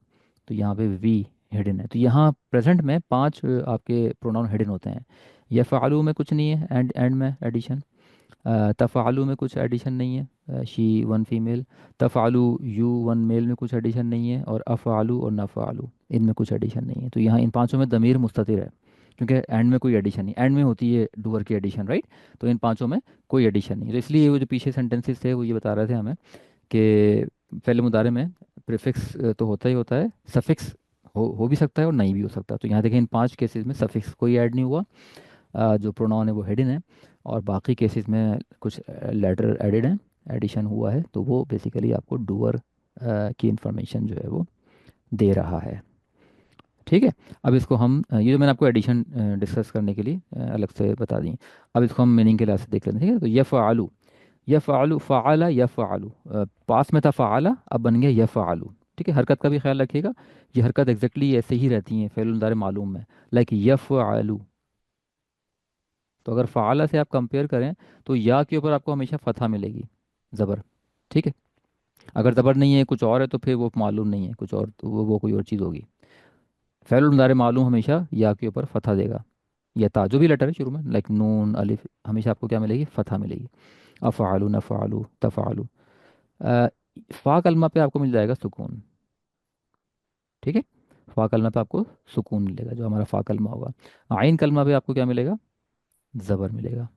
तो यहाँ पे वी हिडन है। तो यहाँ प्रेजेंट में पांच आपके प्रोनाउन हिडन होते हैं। यफ़अलू में कुछ नहीं है, एंड एंड में एडिशन। तफ़ालू में कुछ एडिशन नहीं है, शी वन फीमेल। तफ़ालू यू वन मेल में कुछ एडिशन नहीं है। और अफ़ालू और नफ़ालू इनमें कुछ एडिशन नहीं है। तो यहाँ इन पांचों में ज़मीर मुस्ततिर है क्योंकि एंड में कोई एडिशन नहीं, एंड में होती है डूअर की एडिशन, राइट। तो इन पांचों में कोई एडिशन नहीं, तो इसलिए वो जो पीछे सेंटेंसेस थे वो ये बता रहे थे हमें कि फ़ेल मुदारे में प्रीफिक्स तो होता ही होता है, सफिक्स हो भी सकता है और नहीं भी हो सकता। तो यहाँ देखें, इन पांच केसेस में सफिक्स कोई ऐड नहीं हुआ, जो प्रोनाउन है वो हिडन है। और बाकी केसेस में कुछ लेटर एडेड है, एडिशन हुआ है, तो वो बेसिकली आपको डूअर की इंफॉर्मेशन जो है वो दे रहा है। ठीक है, अब इसको हम ये जो मैंने आपको एडिशन डिस्कस करने के लिए अलग से बता दी, अब इसको हम मीनिंग के लिहाज से देख लेते हैं। ठीक है, तो यफ़अलू, यफ़अलू फ़अला यफ़अलू, पास में था फ़अला, अब बन गया यफ़अलू। ठीक है, हरकत का भी ख्याल रखिएगा, ये हरकत एग्जैक्टली ऐसे ही रहती है फ़ेल मुज़ारे मालूम में, लाइक यफ़अलू। तो अगर फ़ाला से आप कंपेयर करें तो या के ऊपर आपको हमेशा फतहा मिलेगी, ज़बर। ठीक है, अगर ज़बर नहीं है कुछ और है तो फिर वो मालूम नहीं है कुछ और, तो वो कोई और चीज़ होगी। फ़ेल मुज़ारे मालूम हमेशा या के ऊपर फतहा देगा, या ता जो भी लेटर है शुरू में, लाइक नून अलिफ, हमेशा आपको क्या मिलेगी, फतहा मिलेगी। अफ़ालू नफ़ालू तफ़ालू। अ, फ़ा कलमा पे आपको मिल जाएगा सुकून। ठीक है, फ़ा कलमा पे आपको सुकून मिलेगा, जो हमारा फ़ा कलमा होगा। आइन कलमा पे आपको क्या मिलेगा, ज़बर मिलेगा।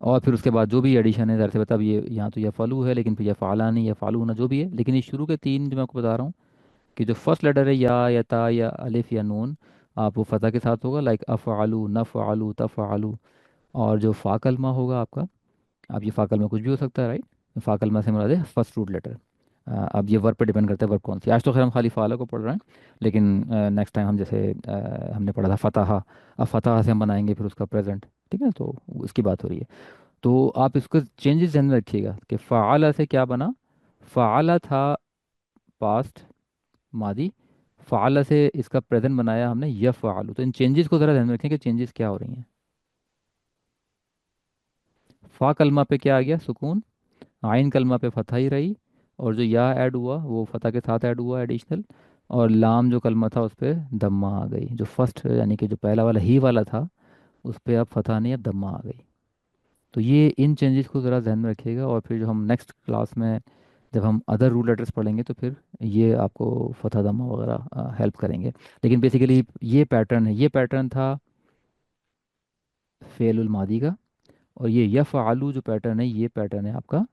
और फिर उसके बाद जो भी एडिशन है, ज़ाहिर सी बात है, अब ये यहाँ तो यह फ़ालू है, लेकिन फिर यह फ़ालानी या फ़ालूना जो भी है, लेकिन ये शुरू के तीन जो मैं आपको बता रहा हूँ कि जो फर्स्ट लेटर है या ता या अलिफ या नून, आप वो फ़तह के साथ होगा, लाइक अफ़आलू नफ़आलू तफ़आलू। और जो फ़ा कलमा होगा आपका, अब ये फ़ा कलमा कुछ भी हो सकता है, राइट। फ़ा कलमा से मुराद है फर्स्ट रूट लेटर। अब ये वर्ब पे डिपेंड करता है, वर्ब कौन सी। आज तो खैर हम खाली फ़ाला को पढ़ रहे हैं, लेकिन नेक्स्ट टाइम हम जैसे हमने पढ़ा था फ़तह, अब फ़तह से हम बनाएंगे फिर उसका प्रेजेंट। ठीक है, तो उसकी बात हो रही है। तो आप इसको चेंजेस ध्यान में रखिएगा कि फ़ाला से क्या बना, फ़ाला था पास्ट मादी, फ़ाला से इसका प्रेजेंट बनाया हमने यफ़अलू। तो इन चेंजेस को ज़रा ध्यान में रखें कि चेंजेस क्या हो रही हैं। फ़ा कलमा पे क्या आ गया, सुकून। आइन कलमा पे फतह ही रही। और जो या ऐड हुआ वो फतह के साथ ऐड हुआ, एडिशनल। और लाम जो कलमा था उस पर दम्मा आ गई, जो फर्स्ट यानी कि जो पहला वाला ही वाला था उस पर अब फतह नहीं, अब दम्मा आ गई। तो ये इन चेंजेस को ज़रा ध्यान में रखिएगा, और फिर जो हम नेक्स्ट क्लास में जब हम अदर रूल लेटर्स पढ़ेंगे तो फिर ये आपको फतह दम्मा वगैरह हेल्प करेंगे। लेकिन बेसिकली ये पैटर्न है, ये पैटर्न था फ़ेलुल मादी का। और ये यफ़अलू जो पैटर्न है ये पैटर्न है आपका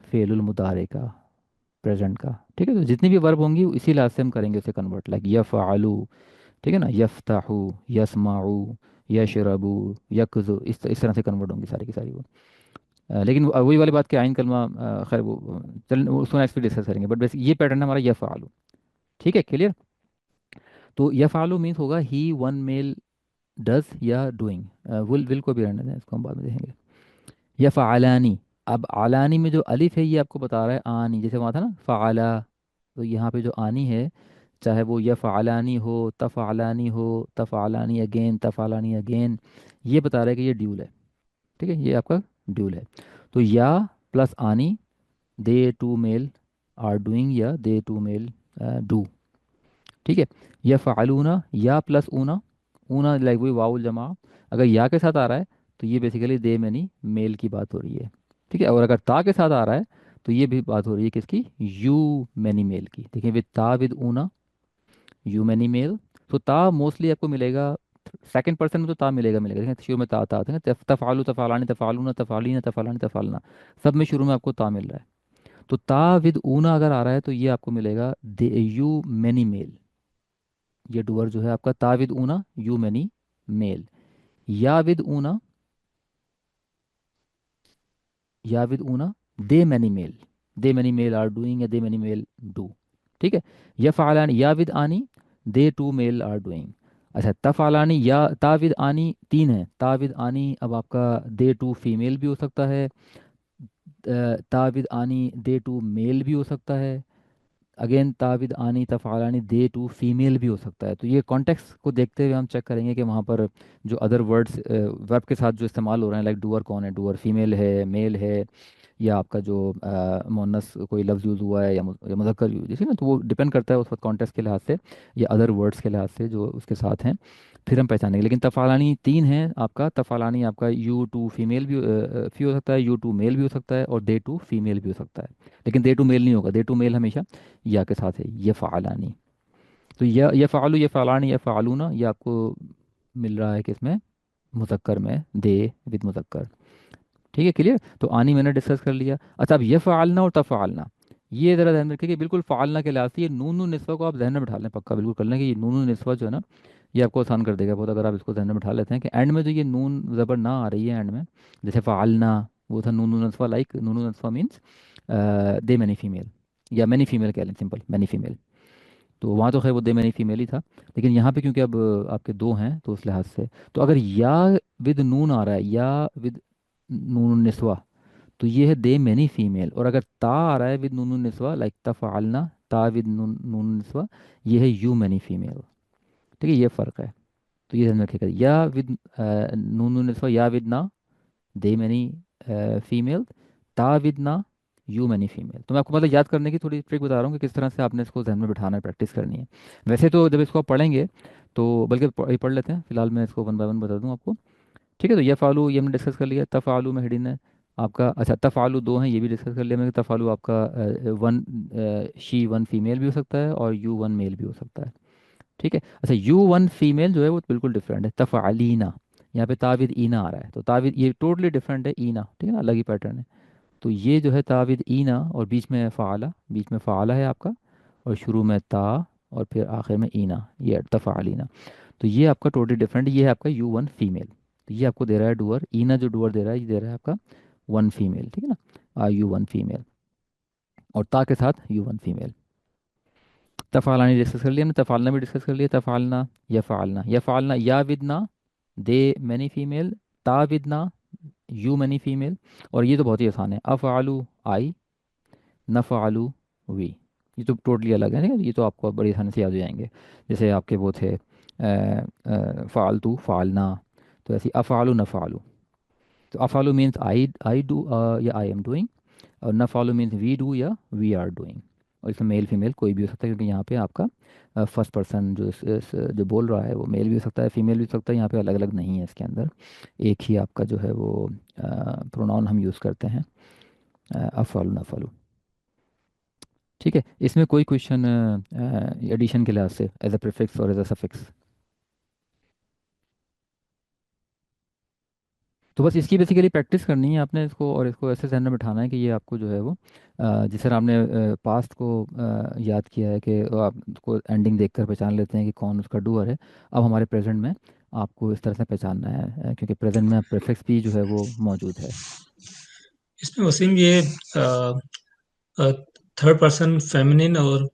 फ़ेलुल मुदारे का, प्रेजेंट का। ठीक है, तो जितनी भी वर्ब होंगी इसी लिहाज से हम करेंगे उसे कन्वर्ट, लाइक यफ़अलू। ठीक है ना, यफ्ताहू, यस्माऊ, यशरबू, यकज़ु, इस तरह से कन्वर्ट होंगी सारी की सारी वो। लेकिन वही वाली बात कि आइन कलमा खैर वो चल उसको नेक्स्ट भी डिस्कस करेंगे, बट बेसिक ये पैटर्न है हमारा यफ़अलू। ठीक है, क्लियर। तो यफ़अलू मीन्स होगा ही वन मेल डज या डूइंग। विल को भी रहने दें, इसको हम बाद में देखेंगे। यफ़अलानी, अब आलानी में जो अलिफ है ये आपको बता रहा है आनी, जैसे वहाँ था ना फ़अला, तो यहाँ पे जो आनी है, चाहे वो यफ़अलानी हो, तफ़अलानी हो, तफ़अलानी अगेन, तफ़अलानी अगेन, ये बता रहा है कि ये ड्यूल है। ठीक है, ये आपका ड्यूल है। तो या प्लस आनी, दे टू मेल आर डूइंग, या दे टू मेल डू। ठीक है, यफ़अलूना, या प्लस ऊना, ऊना लाइक वही वाउल जमा, अगर या के साथ आ रहा है तो ये बेसिकली दे मैनी मेल की बात हो रही है। ठीक है, और अगर ता के साथ आ रहा है तो ये भी बात हो रही है किसकी, यू मैनी मेल की। देखिए, विद ता विद ऊना, यू मैनी मेल। तो ता मोस्टली आपको मिलेगा सेकंड पर्सन में, तो ता मिलेगा मिलेगा। देखिए शुरू में ता ता आता है ना, तफ़ालू तफ़ालानी तफ़ालूना तफ़ालीना तफ़ालानी तफ़ालना, सब में शुरू में आपको ता मिल रहा है। तो ता विद ऊना अगर आ रहा है तो ये आपको मिलेगा दे यू मैनी मेल। ये डूअर जो है आपका, ताविद ऊना यू मैनी मेल, याविद ऊना, याविद ऊना they many male, they many male are doing या दे मैनी मेल डू। ठीक है। यफ़अलानी याविद आनी, दे टू मेल आर डूइंग। अच्छा, तफ़अलानी या ताविद आनी तीन है, ताविद आनी अब आपका दे टू फीमेल भी हो सकता है, ताविद आनी दे टू मेल भी हो सकता है, अगेन ताविद आनी तफ़ालानी दे टू फीमेल भी हो सकता है। तो ये कॉन्टेक्स्ट को देखते हुए हम चेक करेंगे कि वहाँ पर जो अदर वर्ड्स वर्ब के साथ जो इस्तेमाल हो रहे हैं, लाइक डूअर कौन है, डूअर फीमेल है मेल है, या आपका जो मुअन्नस कोई लफ्ज़ यूज़ हुआ है या मुज़क्कर यूज़, जैसे ना, तो वो डिपेंड करता है उस वक्त कॉन्टेक्स्ट के लिहाज से या अदर वर्ड्स के लिहाज से जो उसके साथ हैं, फिर हम पहचानेंगे। लेकिन तफ़ालानी तीन है आपका, तफ़ालानी आपका यू टू फीमेल भी फी हो सकता है, यू टू मेल भी हो सकता है, और दे टू फीमेल भी हो सकता है। लेकिन दे टू मेल नहीं होगा, दे टू मेल हमेशा या के साथ है, ये फ़ालानी। तो ये फ़ालू, ये फ़ालानी, ये फ़ालूना, ये आपको मिल रहा है किसमें, मुज़क्कर में, दे विद मुज़क्कर। ठीक है, क्लियर। तो आनी मैंने डिस्कस कर लिया। अच्छा, अब ये फ़ालना और तफ़ालना, ये ज़रा ध्यान रखिए कि बिल्कुल फ़ालना के लिहाज से ये नून नून निस्वा को आप जहन में बिठा लें, पक्का बिल्कुल कर लें कि ये नून नून निस्वा जो है ना, ये आपको आसान कर देगा बहुत, अगर आप इसको जहन में बिठा लेते हैं कि एंड में जो ये नून ज़बर ना आ रही है एंड में, जैसे फ़ालना वो था नून नून निस्वा, लाइक नून नून निस्वा मीन्स दे मैनी फीमेल, या मैनी फीमेल कह लें, सिंपल मैनी फीमेल। तो वहाँ तो खैर वो दे मैनी फीमेल ही था, लेकिन यहाँ पे क्योंकि अब आपके दो हैं तो उस लिहाज से, तो अगर या विद नून आ रहा है, या विद नून निस्वा, तो ये है दे मैनी फीमेल। और अगर ता आ रहा है विद नून निस्वा, लाइक तफ़अलना, ता विद नून नून निस्वा, ये है यू मैनी फीमेल। ठीक है, ये फ़र्क है। तो ये ध्यान में रखिएगा, या विद नून नून निस्वा, या विद ना दे मैनी फीमेल, ता विद ना यू मैनी फीमेल। तो मैं आपको मतलब याद करने की थोड़ी ट्रिक बता रहा हूँ कि किस तरह से आपने इसको ध्यान में बिठाना है, प्रैक्टिस करनी है। वैसे तो जब इसको आप पढ़ेंगे, तो बल्कि ये पढ़ लेते हैं फिलहाल, मैं इसको वन बाय वन बता दूँ आपको। ठीक है, तो ये फ़ालू ये हमने डिस्कस कर लिया, तफ़ालू में हेडिंग है आपका। अच्छा, तफ़ालू दो हैं, ये भी डिस्कस कर लिया मैंने। तफ़ालू आपका वन शी वन फीमेल भी हो सकता है, और यू वन मेल भी हो सकता है। ठीक है। अच्छा, यू वन फीमेल जो है वो बिल्कुल डिफरेंट है, तफ़अलीना, यहाँ पे ताविद ईना आ रहा है, तो ताविद ये टोटली डिफरेंट है, ईना, ठीक है ना, अलग ही पैटर्न है। तो ये जो है ताविद ईना, और बीच में फ़ाला, बीच में फ़ाला है आपका, और शुरू में ता, और फिर आखिर में ईना, ये तफ़अलीना। तो ये आपका टोटली डिफरेंट, ये है आपका यू वन फीमेल। तो ये आपको दे रहा है डूअर, ईना जो डूअर दे रहा है ये दे रहा है आपका वन फीमेल, ठीक है ना, यू वन फीमेल, और ता के साथ यू वन फीमेल। तफ़ालानी डिस्कस कर लिया हमने, तफ़ालना भी डिस्कस कर लिया, तफ़ालना या फ़ालना या विदना दे मैनी फीमेल, ता विदना यू मैनी फीमेल। और ये तो बहुत ही आसान है, अफ़ालू आई, नफ़ालू वी। ये तो टोटली अलग है, ठीक है, ये तो आपको बड़ी आसानी से याद हो जाएंगे। जैसे आपके वो थे फ़ालतू फ़ालना, तो ऐसे अफ़ालू नफ़ालू। तो अफ़ालू मीन्स आई डू या आई एम डूइंग, और नफ़ालू मीन्स वी डू या वी आर डूइंग। और इसमें मेल फीमेल कोई भी हो सकता है, क्योंकि यहाँ पे आपका फर्स्ट पर्सन जो जो बोल रहा है वो मेल भी हो सकता है, फीमेल भी हो सकता है, यहाँ पे अलग अलग नहीं है इसके अंदर, एक ही आपका जो है वो प्रोनाउन हम यूज़ करते हैं, अफ़ालू नफ़ालू। ठीक है, इसमें कोई क्वेश्चन एडिशन के लिहाज से एज अ प्रीफिक्स और एज अ सफिक्स? तो बस इसकी बेसिकली प्रैक्टिस करनी है आपने इसको, और इसको ऐसे ध्यान में बिठाना है कि ये आपको जो है वो जिस तरह आपने पास्ट को याद किया है कि आप उसको एंडिंग देखकर पहचान लेते हैं कि कौन उसका डूअर है, अब हमारे प्रेजेंट में आपको इस तरह से पहचानना है, क्योंकि प्रेजेंट में प्रीफिक्स भी जो है वो मौजूद है। इसमें वसीम ये थर्ड पर्सन फेमिनिन और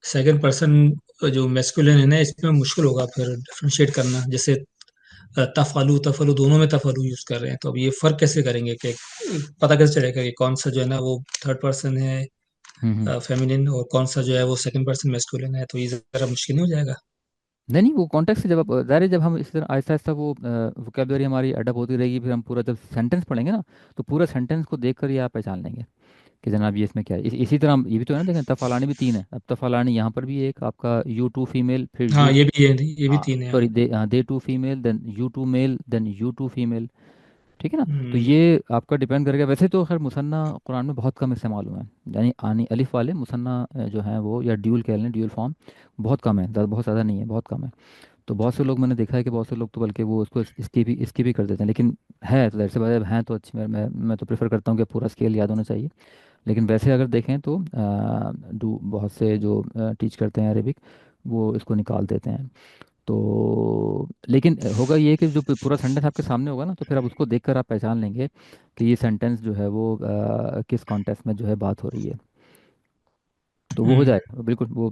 सेकंड पर्सन जो मैस्कुलिन है ना, इसमें मुश्किल होगा फिर डिफरेंशिएट करना। जैसे तफालू तफालू दोनों में तफालू यूज कर रहे हैं, तो अब ये फर्क कैसे करेंगे कि पता कैसे चलेगा कि कौन सा जो है ना वो थर्ड पर्सन है हम्म। फेमिनिन, और कौन सा जो है वो सेकंड पर्सन मैस्कुलिन है, तो ये जरा मुश्किल नहीं हो जाएगा? नहीं नहीं, वो कॉन्टेक्स्ट से जब आप ज़ाहिर है, जब हम इस तरह आहिस्ता आहिस्ता वो वोकेबलरी हमारी अडप होती रहेगी, फिर हम पूरा जब सेंटेंस पढ़ेंगे ना, तो पूरा सेंटेंस को देख कर ही आप पहचान लेंगे कि जनाब ये इसमें क्या है। इसी तरह ये भी तो है ना, देखें तफ़ालानी भी तीन है, अब तफ़ालानी यहाँ पर भी एक आपका यू टू फीमेल, फिर हाँ, यू, ये भी हाँ तीन है, हाँ। Sorry, they two female, then you two male, then you two female. ठीक है ना। तो हम्म, ये आपका डिपेंड करेगा। वैसे तो खैर मुसन्ना कुरान में बहुत कम इस्तेमाल हुए हैं, यानी आनी अलिफ वाले मुसन्ना जो हैं वो, या ड्यूल कह लें, ड्यूल फॉर्म बहुत कम है, बहुत ज़्यादा नहीं है, बहुत कम है। तो बहुत से लोग मैंने देखा है कि बहुत से लोग तो बल्कि वो उसको इसकी भी कर देते हैं, लेकिन है तो ज़ाहिर सी बात है, हैं तो अच्छी, मैं तो प्रेफर करता हूँ कि पूरा स्केल याद होना चाहिए। लेकिन वैसे अगर देखें तो डू बहुत से जो टीच करते हैं अरेबिक, वो इसको निकाल देते हैं। तो लेकिन होगा ये कि जो पूरा सेंटेंस आपके सामने होगा ना, तो फिर आप उसको देखकर आप पहचान लेंगे कि ये सेंटेंस जो है वो किस कॉन्टेक्स्ट में जो है बात हो रही है। तो वो हो हम्म। जाएगा बिल्कुल। वो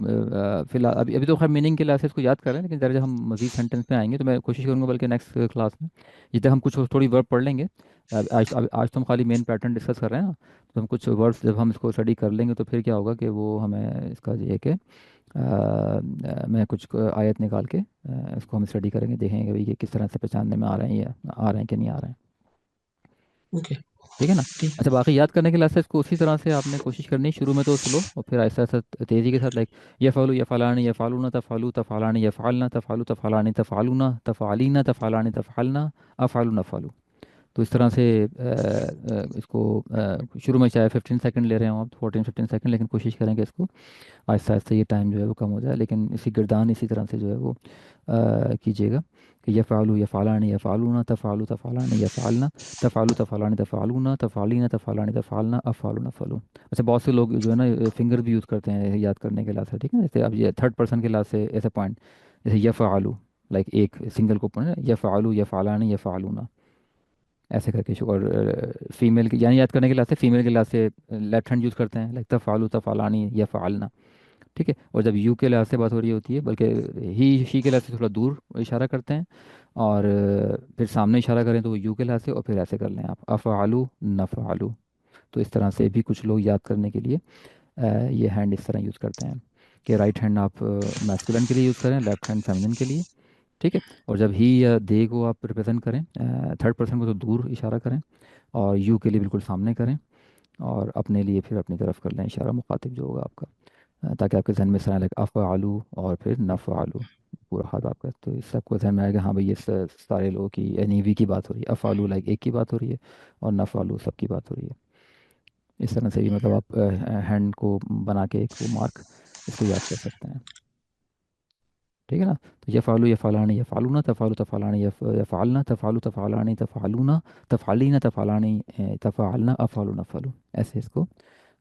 फिलहाल अभी अभी तो खैर मीनिंग के लिहाज से इसको याद कर रहे हैं, लेकिन जब हम मजीद सेंटेंस में आएंगे तो मैं कोशिश करूंगा बल्कि नेक्स्ट क्लास में, जिस तक हम कुछ थोड़ी वर्ब पढ़ लेंगे। आज तो हम खाली मेन पैटर्न डिस्कस कर रहे हैं ना, तो हम कुछ वर्ड्स जब हम इसको स्टडी कर लेंगे तो फिर क्या होगा कि वो हमें इसका ये है कि मैं कुछ आयत निकाल के इसको हम स्टडी करेंगे, देखेंगे भाई ये किस तरह से पहचानने में आ रहे हैं, या आ रहे हैं कि नहीं आ रहे हैं। ओके। ठीक है ना। ठीक। अच्छा, बाकी याद करने के लिए इसको उसी तरह से आपने कोशिश करनी है, शुरू में तो स्लो और फिर ऐसा ऐसा तेज़ी के साथ, लाइक ये फ़ालू या फ़लानी या फ़ालूना तफ़ालू तफ़ालानी या फ़ालना तफ़ालू तफ़ालानी तफ़ालूना तफ़ालीना तफ़ालानी तफ़ालना अफ़ालू नफ़ालू। तो इस तरह से इसको शुरू में चाहे 15 सेकंड ले रहे हो आप, 14-15 सेकंड, लेकिन कोशिश करेंगे इसको आहिस्ता आहिस्ता ये टाइम जो है वो कम हो जाए, लेकिन इसी गिरदान इसी तरह से जो है वो कीजिएगा कि ये फ़ालू या फ़ालानी या फ़ालूना तफ़ालू तफ़ालानी या फ़ालना तफ़ालू तफ़ालानी तफ़ालूना तफ़ालीना तफ़ालानी तफ़ालना अफ़ालू नफ़ालू। अच्छा, बहुत से लोग जो है ना फिंगर भी यूज़ करते हैं याद करने के लिहाज से, ठीक है। जैसे अब ये थर्ड पर्सन के लिहाज से ऐसे पॉइंट, जैसे या फ़ालू, लाइक एक सिंगल को पढ़े या फ़ालू या फ़ालानी या फ़ालूना, ऐसे करके और फीमेल की यानी याद करने के लिहाज से फीमेल के लिहाज से लेफ्ट हैंड यूज़ करते हैं, लाइक तफ़ालू तफ़ालानी या फ़ालना, ठीक है। और जब यू के लिहाज से बात हो रही होती है, बल्कि ही शी के लिहाज से थोड़ा दूर इशारा करते हैं, और फिर सामने इशारा करें तो वो यू के लिहाज से, और फिर ऐसे कर लें आप अफ़ालू नफ़ालू। तो इस तरह से भी कुछ लोग याद करने के लिए ये हैंड इस तरह यूज़ करते हैं कि राइट हैंड आप मैस्कुलिन के लिए यूज़ करें, लेफ्ट हैंड फेमिनिन के लिए, ठीक है। और जब ही या दे को आप रिप्रेजेंट करें थर्ड पर्सन को, तो दूर इशारा करें, और यू के लिए बिल्कुल सामने करें, और अपने लिए फिर अपनी तरफ कर लें इशारा, मुखातिब जो होगा आपका, ताकि आपके जहन में सारा लाइक अफ़ आलू और फिर नफ़ आलू पूरा हाथ आपका, तो इस सबको जहन में आएगा हाँ भाई ये सारे लोगों की यानी वी की बात हो रही है, अफ़ आलू लाइक एक की बात हो रही है, और नफ़ आलू सब की बात हो रही है। इस तरह से भी मतलब आप हैंड को बना के एक वो मार्क इसको याद कर सकते हैं, ठीक है ना। तो ये फ़ालू, ये फ़ालानी, ये फ़ालूना तफ़ालू तफ़ालानी, ये फ़ालना तफ़ालू तफ़ालानी तफ़ालूना तफ़ालीना तफ़ालानी तफ़ालना अफ़ालू नफ़ालू, ऐसे इसको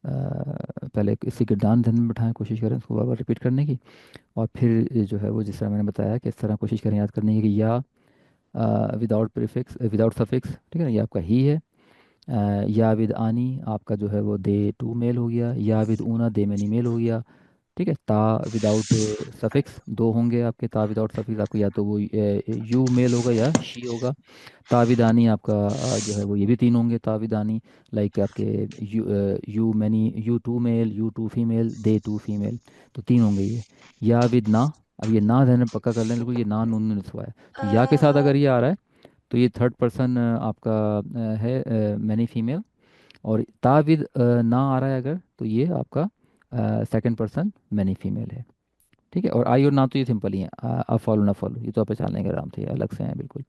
पहले इसी के दान ध्यान में बिठाएं, कोशिश करें इसको बार बार रिपीट करने की, और फिर ये जो है वो जिस तरह मैंने बताया कि इस तरह कोशिश करें याद करने की कि या विदाउट प्रीफिक्स विदाउट सफिक्स, ठीक है ना, ये आपका ही है। या विद आनी आपका जो है वो दे टू मेल हो गया, या विद ऊना दे मैनी मेल हो गया, ठीक है। ता विदाउट सफिक्स दो होंगे आपके, ता विदाउट सफिक्स आपको या तो वो यू मेल होगा या शी होगा। ताविदानी आपका जो है वो ये भी तीन होंगे ताविदानी, लाइक आपके you many, you two male, you two female, they two female, तो तीन होंगे ये। या विद ना, अब ये ना ध्यान में पक्का कर लें बिल्कुल, ये ना नून में हुआ है, तो या के साथ अगर ये आ रहा है तो ये थर्ड पर्सन आपका है मैनी फीमेल, और ता विद ना आ रहा है अगर, तो ये आपका सेकंड पर्सन मैनी फीमेल है, ठीक है। और आई और ना तो ये सिंपल ही है, अब फॉलो ना फॉलो ये तो आप पहचान लेंगे आराम से, ये अलग से हैं बिल्कुल।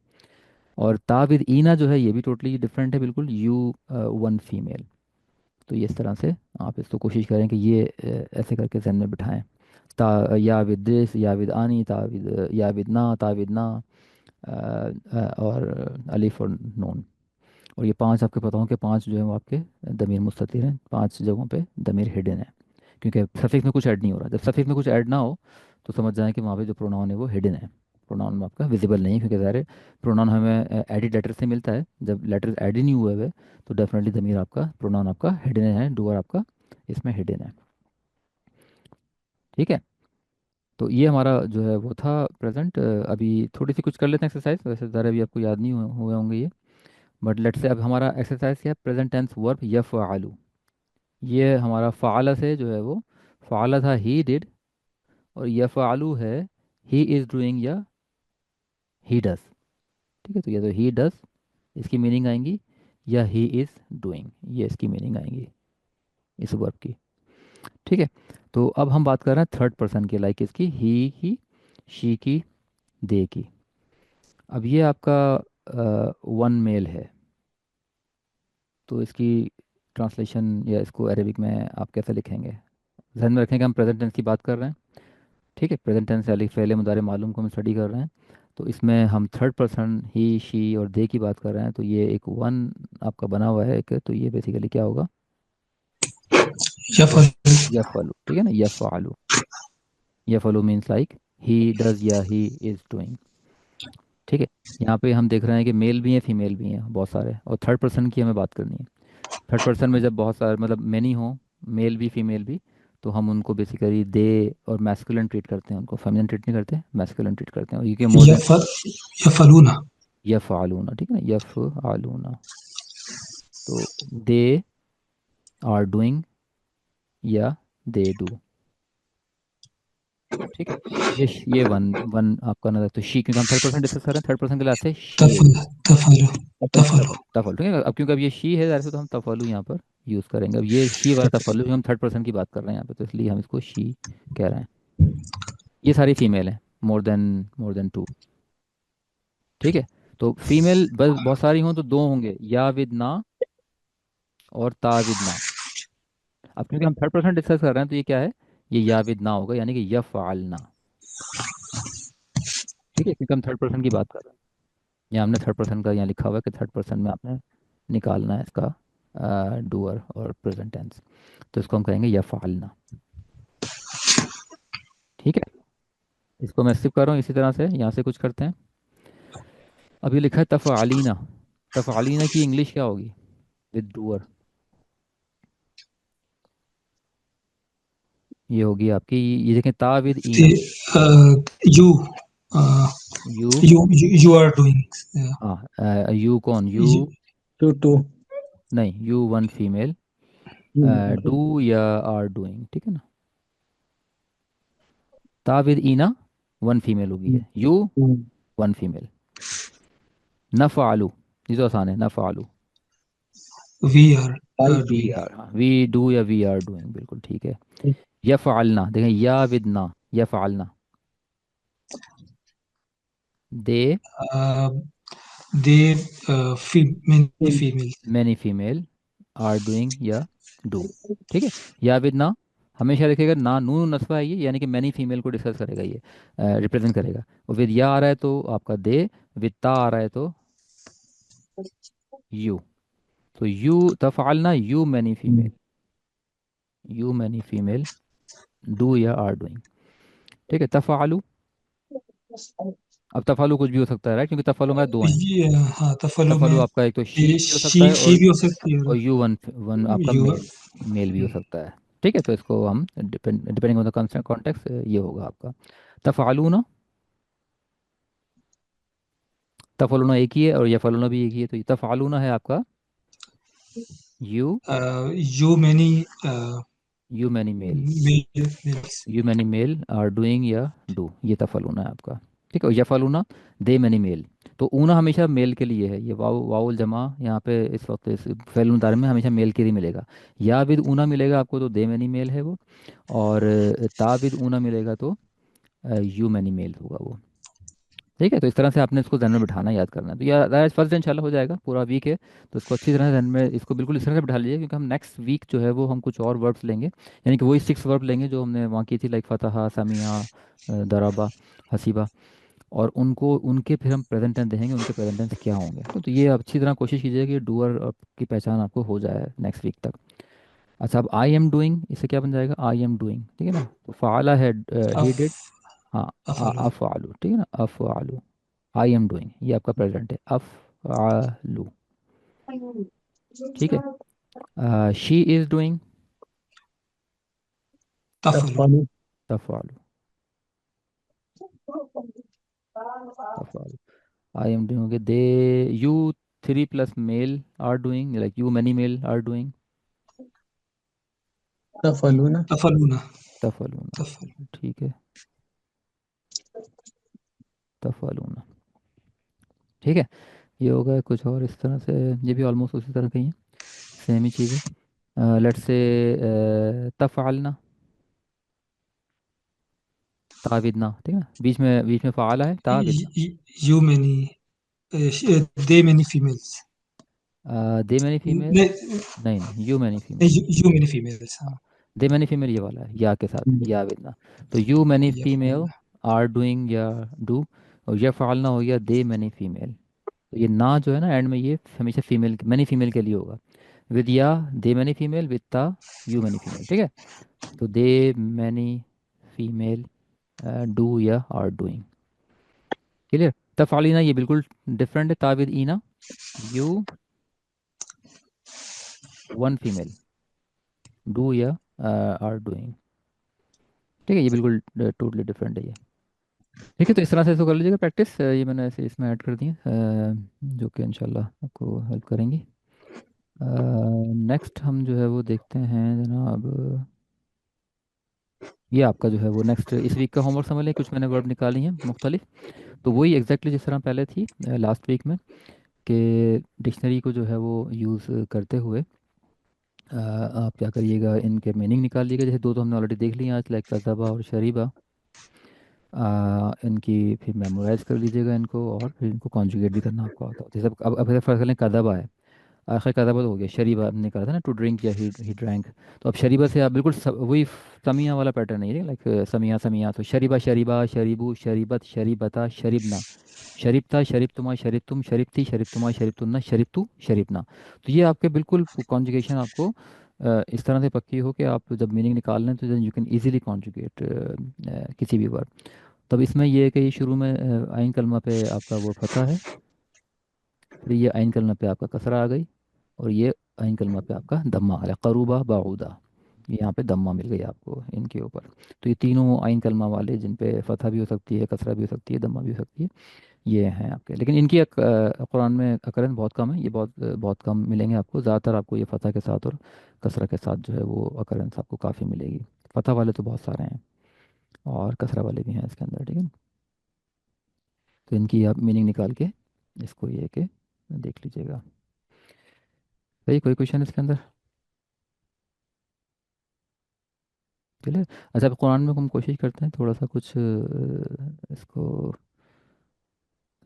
और ता विद ईना जो है ये भी टोटली डिफरेंट है बिल्कुल, यू वन फीमेल। तो ये इस तरह से आप इसको कोशिश करें कि ये ऐसे करके जहन में बिठाएं। ता या विद दिस, या विद आनी, ता विद या विद ना, ता विद ना, और अलिफ और नून। और ये पांच आपके पता हो कि पांच जो है वो आपके दमीर मुस्ततिर हैं, पांच जगहों पे दमीर हिडन है, क्योंकि सफिक्स में कुछ ऐड नहीं हो रहा। जब सफिक्स में कुछ ऐड ना हो तो समझ जाएं कि वहाँ पे जो प्रोनाउन है वो हिडन है, प्रोनाउन में आपका विजिबल नहीं है, क्योंकि ज़ाहिर प्रोनाउन हमें एडिड लेटर से मिलता है, जब लेटर ऐड ही नहीं हुए हुए तो डेफिनेटली ज़मीर आपका प्रोनाउन आपका हिडन है, डूअर आपका इसमें हिडन है, ठीक है। तो ये हमारा जो है वो था प्रेजेंट। अभी थोड़ी सी कुछ कर लेते हैं एक्सरसाइज, वैसे ज़रा भी आपको याद नहीं हुए होंगे ये, बट लेट्स से अब हमारा एक्सरसाइज क्या है, प्रेजेंट टेंस वर्ब यफ़अलु। ये हमारा फ़ाला से जो है वो फ़ाला था ही डिड, और यफ़अलु है ही इज़ डूइंग या ही डज, ठीक है। तो ये तो ही डज इसकी मीनिंग आएंगी, या ही इज़ डूइंग ये इसकी मीनिंग आएंगी इस वर्ब की, ठीक है। तो अब हम बात कर रहे हैं थर्ड पर्सन की, लाइक इसकी ही की, शी की, दे की। अब ये आपका वन मेल है, तो इसकी ट्रांसलेशन या इसको अरेबिक में आप कैसे लिखेंगे, ध्यान में रखें कि हम प्रेजेंट टेंस की बात कर रहे हैं, ठीक है। प्रेजेंट टेंस यानी फ़ेल मुदारे मालूम को हम स्टडी कर रहे हैं, तो इसमें हम थर्ड पर्सन ही शी और दे की बात कर रहे हैं, तो ये एक वन आपका बना हुआ है एक, तो ये बेसिकली क्या होगा, या यफ फॉलो। यफ़अलु, ठीक है ना, यफ़अलु। यफअलु मीन्स लाइक ही डज या ही इज डूइंग। ठीक है। यहाँ पे हम देख रहे हैं कि मेल भी हैं फीमेल भी हैं बहुत सारे, और थर्ड पर्सन की हमें बात करनी है। थर्ड पर्सन में जब बहुत सारे मतलब मैनी हो, मेल भी फीमेल भी, तो हम उनको बेसिकली दे और मैस्कुलिन ट्रीट करते हैं, उनको फेमिनिन ट्रीट नहीं करते, मैस्कुलिन ट्रीट करते हैं, और ये मोर देन यफ यफलूना। यफ आलूना। ठीक है ना, यफ आलूना। तो दे आर डूइंग या दे डू। ठीक है। ये वन वन आपका नजर तो शी, क्योंकि हम थर्ड पर्सन डिस्कस कर रहे हैं, थर्ड पर्सन के लास्ट से शी है। तफल तफलु तफलु। तफल तफल ठीक है, अब क्योंकि अब ये शी है ज़ाहिर से, तो हम तफलु यहाँ पर यूज़ करेंगे। अब ये शी वाला तफलु, हम थर्ड पर्सन की बात कर रहे हैं यहाँ पे, तो इसलिए हम इसको शी कह रहे हैं। ये सारी फीमेल हैं, मोर देन टू। ठीक है। तो फीमेल बस बहुत सारी हों तो दो होंगे, या विद ना और ता विद ना। अब क्योंकि हम थर्ड पर्सन डिस्कस कर रहे हैं, तो ये क्या है, ये या विद ना होगा, यानी कि यफ़अलना। ठीक है, क्योंकि हम थर्ड पर्सन की बात कर रहे हैं। यहाँ हमने थर्ड पर्सन का यहाँ लिखा हुआ है कि थर्ड पर्सन में आपने निकालना है इसका डूअर और प्रेजेंट टेंस, तो इसको हम कहेंगे यफ़अलना। ठीक है। इसको मैं स्किप कर रहा हूँ, इसी तरह से यहाँ से कुछ करते हैं। अभी लिखा है तफ़अलीना। तफ़अलीना की इंग्लिश क्या होगी विद डूअर? ये होगी आपकी, ये देखें, ता विद ईना। You you, you are doing. हाँ, यू कौन, यू टू नहीं, यू वन फीमेल, डू या आर डूइंग। ठीक है ना, ता विद ईना वन फीमेल होगी, है यू वन फीमेल। नफ़अलु, ये तो आसान है, नफ़अलु। We are we doing. Are, हाँ, वी डू या वी आर डूइंग, बिल्कुल ठीक है। यफ़अलना, देखें या विद ना, यफ़अलना। They they many female. Many female are doing या डू। ठीक है। या विद ना हमेशा लिखेगा, ना नून नस्वा है ये, यानी कि मैनी फीमेल को डिस्कस करेगा, ये रिप्रेजेंट करेगा। और विद या आ रहा है तो आपका दे, विद ता आ रहा है तो यू। तो यू तफ़अलना you many female, you many female do या आर डूइंग। ठीक है। तफ़अलु, अब तफ़अलु कुछ भी हो सकता है, राइट, क्योंकि तफ़अलु में दो हैं। ये हाँ तफलो तफ़अलु में आपका एक तो शी ये भी हो सकता है, शी और भी हो सकती है, और यू वन वन आपका यू। मेल, मेल भी हो सकता है। ठीक है, तो इसको हम डिपेंडिंग ऑन द कॉन्टेक्स्ट ये होगा आपका तफ़अलूना। तफ़अलूना एक ही है और यफ़अलूना भी एक ही है, तो ये तफ़अलूना है आपका you, you many you many male, males. You many male are doing या डू, ये तफ़अलूना है आपका। ठीक है। और यफ़अलूना दे मैनी मेल, तो ऊना हमेशा मेल के लिए है, ये वाउल जमा यहाँ पे इस वक्त इस फेल मुतारिक में हमेशा मेल के लिए मिलेगा। या विद ऊना मिलेगा आपको तो दे मैनी मेल है वो, और ता विद ऊना मिलेगा तो यू मैनी मेल होगा वो। ठीक है। तो इस तरह से आपने इसको ध्यान में बिठाना, याद करना है। तो यार फर्स्ट डे इंशाल्लाह हो जाएगा, पूरा वीक है, तो इसको अच्छी तरह से ध्यान में, इसको बिल्कुल इस तरह से बिठा लीजिए, क्योंकि हम नेक्स्ट वीक जो है वो हम कुछ और वर्ब्स लेंगे, यानी कि वही 6 वर्ब लेंगे जो हमने वहाँ की थी, लाइक फतहा, समिया, दराबा, हसीबा, और उनको उनके फिर हम प्रेजेंट टेंस देखेंगे, उनके प्रेजेंट टेंस क्या होंगे। तो ये आप अच्छी तरह कोशिश कीजिए कि डूअर की पहचान आपको हो जाए नेक्स्ट वीक तक। अच्छा, अब आई एम डूइंग, इससे क्या बन जाएगा, आई एम डूइंग। ठीक है ना, तो फ़ाला है, ही अफ डिड, हाँ, अफलो। अफ़आलू। ठीक है ना, अफ़आलू। आई एम डूइंग ये आपका प्रेजेंट है, अफ़आलू। ठीक है। शी इज़ डूइंग, तफलो। तफ़आलू, तफ़आलू। I am doing, okay, they, you three plus male are doing, like you many male are doing तफलूना तफलूना तफ़अलूना। तफल। ठीक है, तफ़अलूना। ठीक है। ये होगा कुछ और इस तरह से, ये भी ऑलमोस्ट उसी तरह का ही है, सेम ही चीज़ है। Let's say तफ़अलना, ताविदना। ठीक है ना, बीच में फ़ाला है, ताविदना। You many they many females. They many female, नहीं नहीं नहीं, यू मैनी फीमेल। नहीं, यू मैनी फीमेल्स। हाँ, दे मैनी फीमेल ये वाला है या के साथ, या विदना। तो यू मैनी या फीमेल आर डूइंग या डू, और यह फालना हो गया दे मैनी फीमेल। तो ये ना जो है ना एंड में, ये हमेशा फीमेल मैनी फीमेल के लिए होगा, विद या दे मैनी फीमेल, विद ता यू मैनी फीमेल। ठीक है। तो दे मैनी फीमेल डू या आर डूइंग। क्लियर। तफ़अलीना ये बिल्कुल डिफरेंट है, ताविद ईना, यू वन फीमेल, डू या आर डूइंग। ठीक है, ये बिल्कुल टोटली डिफरेंट है ये। ठीक है, तो इस तरह से इसको कर लीजिएगा प्रैक्टिस, ये मैंने ऐसे इसमें ऐड कर दी है, जो कि इंशाल्लाह आपको हेल्प करेंगी। नेक्स्ट हम जो है वो देखते हैं जनाब, ये आपका जो है वो नेक्स्ट इस वीक का होमवर्क समझ लें, कुछ मैंने वर्ब निकाली हैं मुख्तलिफ। तो वही एग्जैक्टली जिस तरह पहले थी लास्ट वीक में, कि डिक्शनरी को जो है वो यूज़ करते हुए आप क्या करिएगा, इनके मीनिंग निकालिएगा। जैसे दो तो हमने ऑलरेडी देख लिया आज, लाइक कज़बा और शरीबा। इनकी फिर मेमोराइज कर लीजिएगा इनको, और फिर इनको कॉन्जुगेट भी करना आपको आता हो। जैसे अब ऐसा फ़र्क करें, कज़बा है, आखिर कज़बा तो हो गया, शरीबा हमने कहा था ना, टू ड्रिंक या ही ड्रैंक। तो अब शरीबा से आप बिल्कुल वही समिया वाला पैटर्न नहीं है, लाइक समिया समिया, तो शरीबा शरीबा, शरीबू शरीबत, शरीबता शरीबना, शरीबता शरीबतुमा, शरीबतुम शरीबती, शरीबतुमा शरीबतुन्ना, शरीबतु शरीबना। तो ये आपके बिल्कुल कॉन्जुगेशन आपको इस तरह से पक्की हो कि आप जब मीनिंग निकाल लें तो then you can easily conjugate किसी भी वर्ड। तब इसमें ये है कि ये शुरू में आइन कलमा पे आपका वो फतह है, फिर ये आइन कलमा पे आपका कसरा आ गई, और ये आइन कलमा पे आपका दम्मा आ गया, करूबा बाऊदा, ये यहाँ पे दम्मा मिल गई आपको इनके ऊपर। तो ये तीनों आइन कलमा वाले जिन पे फतह भी हो सकती है, कसरा भी हो सकती है, दम्मा भी हो सकती है, ये हैं आपके। लेकिन इनकी कुरान में अकरन बहुत कम है, ये बहुत कम मिलेंगे आपको। ज़्यादातर आपको ये फतह के साथ और कसरा के साथ जो है वो अकरंस आपको काफ़ी मिलेगी। फतह वाले तो बहुत सारे हैं, और कसरा वाले भी हैं इसके अंदर, ठीक है। तो इनकी आप मीनिंग निकाल के इसको ये कि देख लीजिएगा। सही, कोई क्वेश्चन इसके अंदर? चलिए, अच्छा, अब कुरान में हम कोशिश करते हैं थोड़ा सा कुछ इसको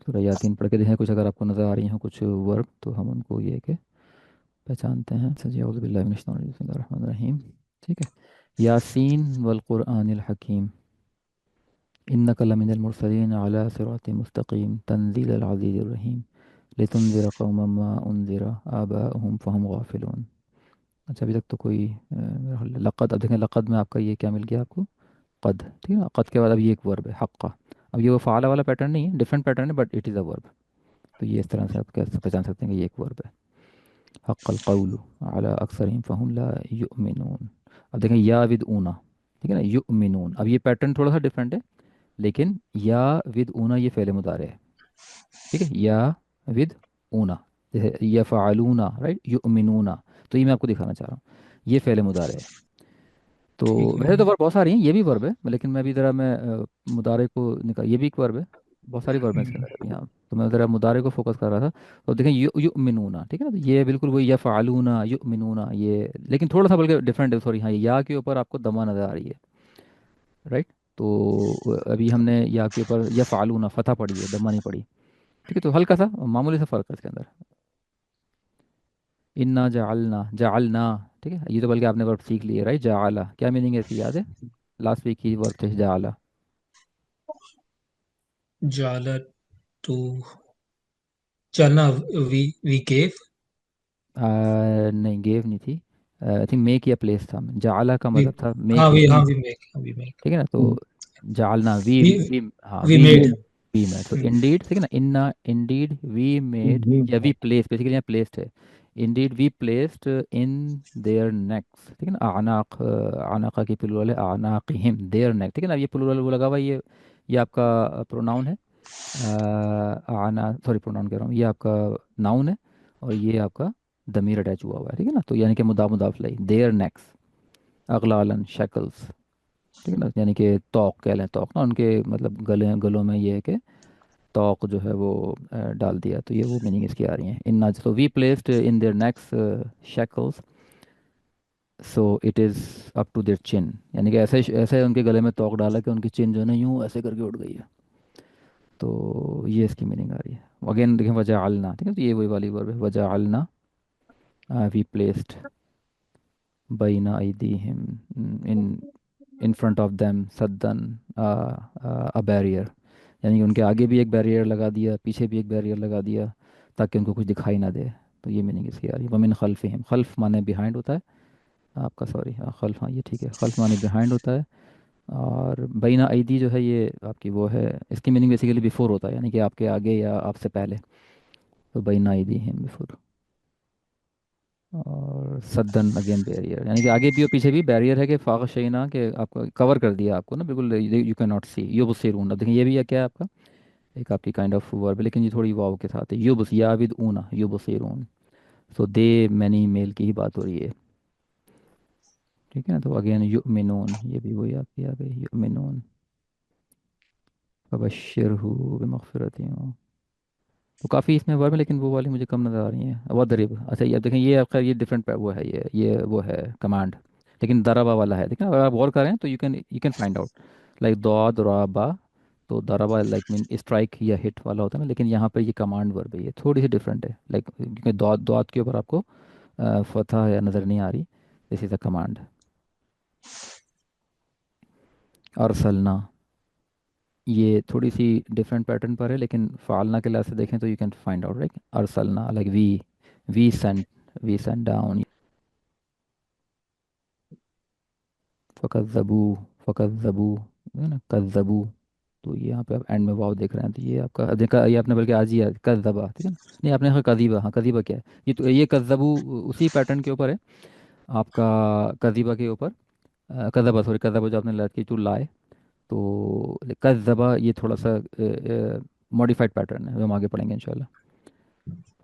थोड़ा यातीन पढ़ के देखें, कुछ अगर आपको नज़र आ रही हो कुछ वर्ब, तो हम उनको ये कि पहचानते हैं। सजी औज़ुबिल्लाहि मिनश शैतानिर रजीम। ठीक है। यासीन वल क़ुरआनिल हकीम, इन्नका लमिनल मुरसलीन अला सिरातिम मुस्तकीम, तंज़ीलल अज़ीज़िर रहीम, लितुनज़िरा क़ौमम मा उनज़िरा आबाउहुम फ़हुम गाफ़िलून। अच्छा, अभी तक तो कोई मेरा ख्याल लक़द, अब देखें लक़द में आपका ये क्या मिल गया आपको, कद। ठीक है ना, कद के बाद अब ये एक वर्ब है हक़्क़ा। अब ये वो फ़ाला वाला पैटर्न नहीं है, डिफरेंट पैटर्न है, but it is a verb. तो ये इस तरह से आप कैसे पहचान सकते हैं कि ये एक वर्ब है। हक़्क़ल क़ौलु अला अक्सरिहिम फ़हुम ला युमिनून। अब देखें या विद ऊना, ठीक है ना, युमिनून। अब ये पैटर्न थोड़ा सा डिफरेंट है, लेकिन या विद ऊना ये फ़ेल मुदारे है। ठीक है, या विद ऊना, जैसे यफ़अलूना, राइट, युमिनूना। तो ये मैं आपको दिखाना चाह रहा हूँ, ये फ़ेल मुदारे है। तो ठीक है। वैसे तो वर्ब बहुत सारी हैं, ये भी वर्ब है, लेकिन मैं भी ज़रा मैं मुदारे को निकाल, ये भी एक वर्ब है, बहुत सारी वर्ब है इसके हम्म, अंदर अभी यहाँ। तो मैं ज़रा मुदारे को फोकस कर रहा था। तो देखें युमिनूना, ठीक है ना, तो ये बिल्कुल वही यफ़अलूना युमिनूना ये, लेकिन थोड़ा सा बल्कि डिफरेंट है, सॉरी, हाँ, ये या के ऊपर आपको दमा नज़र आ रही है, राइट। तो अभी हमने या के ऊपर यफ़अलूना फतह पड़ी है, दमा नहीं पड़ी। ठीक है, तो हल्का सा मामूली सा फ़र्क है इसके अंदर। इन्ना जालना जालना, ठीक है, ये तो बल्कि आपने वर्ब सीख लिया, राइट। जाला क्या मीनिंग है इसकी, याद है? लास्ट वीक की वर्ब थे जाला। जाला टू चलना, वी गेव। नहीं, गेव नहीं थी, आई थिंक मेक या प्लेस था। जाला का वी मतलब था मेक या हाँ इन, वी मेक। ठीक है ना। तो जालना वी वी वी हाँ we we made, made. We made, तो इंडीड, ठीक है ना, इन्ना इंडीड वी मेड, या वी प्लेस, बेसिकली यहाँ प्लेस्ड है। Indeed we placed in their necks, ठीक है ना, आनाक, आनाका की प्लूरल है आनाकिहिम, देयर नेक, ठीक है ना। ये प्लूरल वो लगा हुआ है, ये आपका प्रोनाउन है, आना, सॉरी, प्रोनाउन कह रहा हूँ, ये आपका नाउन है, और ये आपका दमीर अटैच हुआ हुआ है, ठीक है ना। तो यानी कि मुदाफ लाई, देयर नेक्स, अगलालन शक्ल्स, ठीक है ना, यानी कि तोक कह लें, तोक ना उनके मतलब गले गलों में ये है कि तोक जो है वो डाल दिया। तो ये वो मीनिंग इसकी आ रही है, इन नाज, तो we placed in their necks shackles, so it is up to their chin, यानी कि ऐसे ऐसे उनके गले में तोक डाला कि उनकी चिन जो है ना यूँ ऐसे करके उठ गई है। तो ये इसकी मीनिंग आ रही है। अगेन देखें, वजह अलना, ठीक है, तो ये वही वाली वर्ब है, वजह अलना, वी प्लेस्ड बैना अयदीहिम, in in front of them सद्दन, अ बैरियर, यानी कि उनके आगे भी एक बैरियर लगा दिया, पीछे भी एक बैरियर लगा दिया, ताकि उनको कुछ दिखाई ना दे। तो ये मीनिंग इसकी आ रही है। वमिन खल्फिहिम, खल्फ माने बिहाइंड होता है आपका, सॉरी, हाँ खल्फ, हाँ ये ठीक है, खल्फ माने बिहाइंड होता है, और बैना ऐदी जो है ये आपकी वो है, इसकी मीनिंग बेसिकली बिफोर होता है, यानी कि आपके आगे या आपसे पहले। तो बैना ऐदी हिम बिफोर। और सदन अगेन बैरियर, यानी कि आगे भी और पीछे भी बैरियर है, कि फागशैना के आपको कवर कर दिया आपको ना बिल्कुल, यू कैन नॉट सी। युबसिरून, अब देखिए ये भी है क्या है आपका, एक आपकी काइंड ऑफ वर्ब, लेकिन ये थोड़ी वाव के साथ है। युबस याविद ऊना युबसिरून। सो दे मैनी मेल की ही बात हो रही है। ठीक है ना, तो अगेन युमिनून, ये भी वही आपकी आ गई युमिनून। फबश्शिरहू बिमग़फ़िरतिन। तो काफ़ी इसमें वर्ब है, लेकिन वो वाली मुझे कम नज़र आ रही है। वदरिब, अच्छा ये अब देखें, ये आपका ये डिफरेंट वो है, ये वो है कमांड, लेकिन दराबा वाला है। देखिए अगर आप गौर करें तो you can find out, like दौद राबा। तो दराबा लाइक मीन स्ट्राइक या हिट वाला होता है ना, लेकिन यहाँ पर ये कमांड वर्ब है, ये थोड़ी सी डिफरेंट है, लाइक क्योंकि दौद दौद के ऊपर आपको फतह या नज़र नहीं आ रही। This is a command. अरसलना, ये थोड़ी सी डिफरेंट पैटर्न पर है, लेकिन फालना के लिहाज से देखें तो you can find out, right. अरसलना like we send, we send down. फ़कज़्ज़बू, फ़कज़्ज़बू, है ना, कज़्ज़बू। तो ये यहाँ पे आप एंड में वाव देख रहे हैं, तो ये आपका देखा, ये आपने बल्कि आज ही है कज़्ज़बा, ठीक है ना। नहीं आपने कहा कज़ीबा, हाँ कज़ीबा क्या है, ये तो ये कज़्ज़बू उसी पैटर्न के ऊपर है आपका, कज़ीबा के ऊपर। कज़्ज़बा, सॉरी कज़्ज़बा जो आपने लड़की टू लाए। तो कज़्ज़बा ये थोड़ा सा मॉडिफाइड पैटर्न है, जो हम आगे पढ़ेंगे इंशाल्लाह।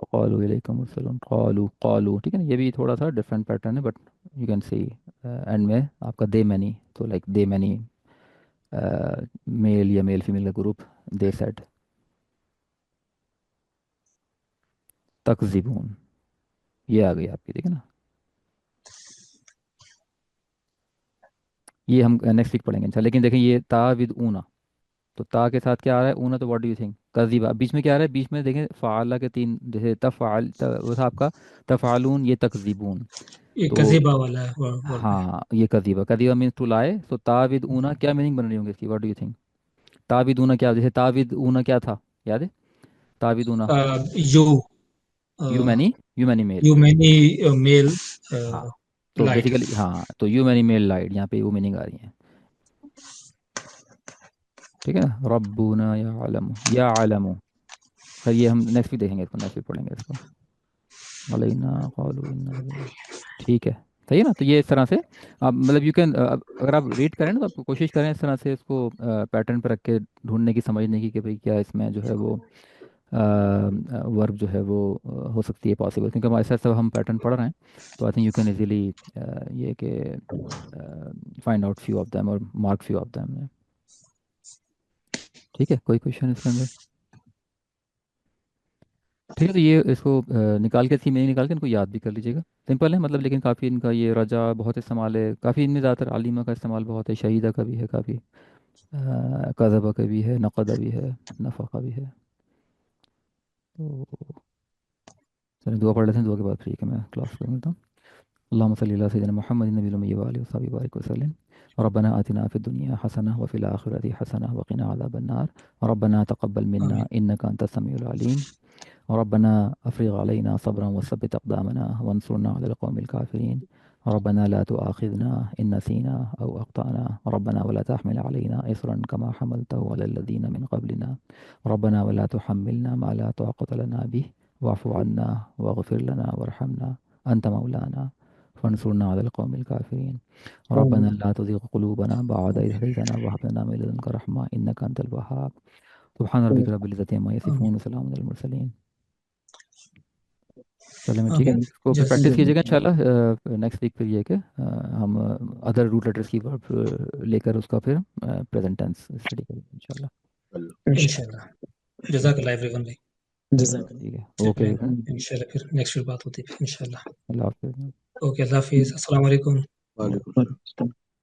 क़ालू इलैका मुरसलून, क़ालू क़ालू, ठीक है ना, ये भी थोड़ा सा डिफरेंट पैटर्न है, but you can see and में आपका दे मैनी, तो लाइक दे मैनी, मेल या मेल फीमेल का ग्रुप, दे सेड। तकज़िबून, ये आ गई आपकी, ठीक है ना। ये हम नेक्स्ट वीक पढ़ेंगे इंशाल्लाह, लेकिन देखें ये ता विद ऊना, तो ता के साथ क्या आ रहा है, ऊना, तो व्हाट डू यू थिंक, कज़िबा। बीच में क्या आ रहा है, बीच में देखें फ़ाला के तीन, जैसे वो था आपका तफ़ालून, ये तकज़िबून। ये तो कज़ीबा वाला है वर्ब है। हाँ ये कदीबा, कदीबा मीन्स टू लाए, तो ताविद ऊना क्या मीनिंग बन रही होंगी इसकी, व्हाट डू यू थिंक। ताविद ऊना क्या, जैसे ताविद ऊना क्या था, याद है, ताविद ऊना। You you many male. You many male हाँ तो लाइट। बेसिकली हाँ, तो यू मैनी मेल लाइट, यहाँ पे वो मीनिंग आ रही है। ठीक है ना, रब्बुना या अलमु, या अलमु। खैर ये हम नेक्स्ट वीक देखेंगे इसको, नेक्स्ट वीक पढ़ेंगे इसको। अलैना क़ालू इन्ना लदैना। ठीक है, सही है ना। तो ये इस तरह से आप मतलब यू कैन, अगर आप रीड करें ना, तो आप कोशिश करें इस तरह से इसको पैटर्न पर रख के ढूंढने की, समझने की, कि भाई क्या इसमें जो है वो वर्ब जो है वो हो सकती है पॉसिबल, क्योंकि हम ऐसा ऐसा हम पैटर्न पढ़ रहे हैं। तो I think you can easily ये कि find out few of them और मार्क फ्यू ऑफ देम। ठीक है, कोई क्वेश्चन इसके अंदर। ठीक है, तो ये इसको निकाल के थी, मैं निकाल के इनको याद भी कर लीजिएगा। सिंपल है मतलब, लेकिन काफ़ी इनका ये रजा बहुत इस्तेमाल है, काफ़ी इनमें ज़्यादातर आलिमा का इस्तेमाल बहुत है, शहीदा का भी है काफ़ी, कज़बा का भी है, नक़दा भी है, नफ़ा का भी है। तो चलिए दुआ पढ़ लेते हैं, दुआ के बाद फ्री के मैं क्लास को मिलता हूँ। अल्लाहुम्मा सल्ली अला सय्यिदिना मुहम्मदिन नबिय्यिल उम्मी व आलिहि वसहबिहि बारिक वसल्लम। रब्बना आतिना फ़िद दुनिया हसनह व फ़िल आखिरति हसनह व क़िना अज़ाबन्नार। रब्बना तक़ब्बल मिन्ना आमीन। इन्नका अंतस समीउल अलीम। रब्बना अफ़्रिग़ अलैना सब्रन वसब्बित अक़दामना वंसुरना अलल क़ौमिल काफ़िरीन। रब्बना ला तुआख़िज़ना इन नसीना औ अख़्ताअना। रब्बना वला तहमिल अलैना इसरन कमा हमलतहु अलल लज़ीना मिन क़ब्लिना। रब्बना वला तुहम्मिलना मा ला ताक़त लना बिहि वाफ़ु अन्ना वग़फ़िर लना वरहमना अंत मौलाना फ़ंसुरना अलल क़ौमिल काफ़िरीन। रब्बना ला तुज़िग़ क़ुलूबना बअद इज़ हदैतना व हब लना मिन लदुनका रहमा इन्नका अंतल वह्हाब। सुब्हान रब्बिका रब्बिल इज़्ज़ति अम्मा आमीन। यसिफ़ून व सलामुन अलल मुरसलीन। चलो मैं ठीक है, आमीन। इसको फिर जज़ाक प्रैक्टिस कीजिएगा इंशाल्लाह। नेक्स्ट वीक फिर ये कि हम अदर रूट लेटर्स की वर्ब लेकर उसका फिर प्रेजेंट टेंस स्टडी करेंगे इंशाल्लाह। इंशाल्लाह। जज़ाकल्लाह एवरीवन भाई। ठीक है, ओके, चलिए इंशाल्लाह फिर नेक्स्ट वीक बात होती है इंशाल्लाह। अल्लाह हाफ़िज़। ओके, अल्लाह हाफ़िज़, अस्सलाम वालेकुम। वालेकुम।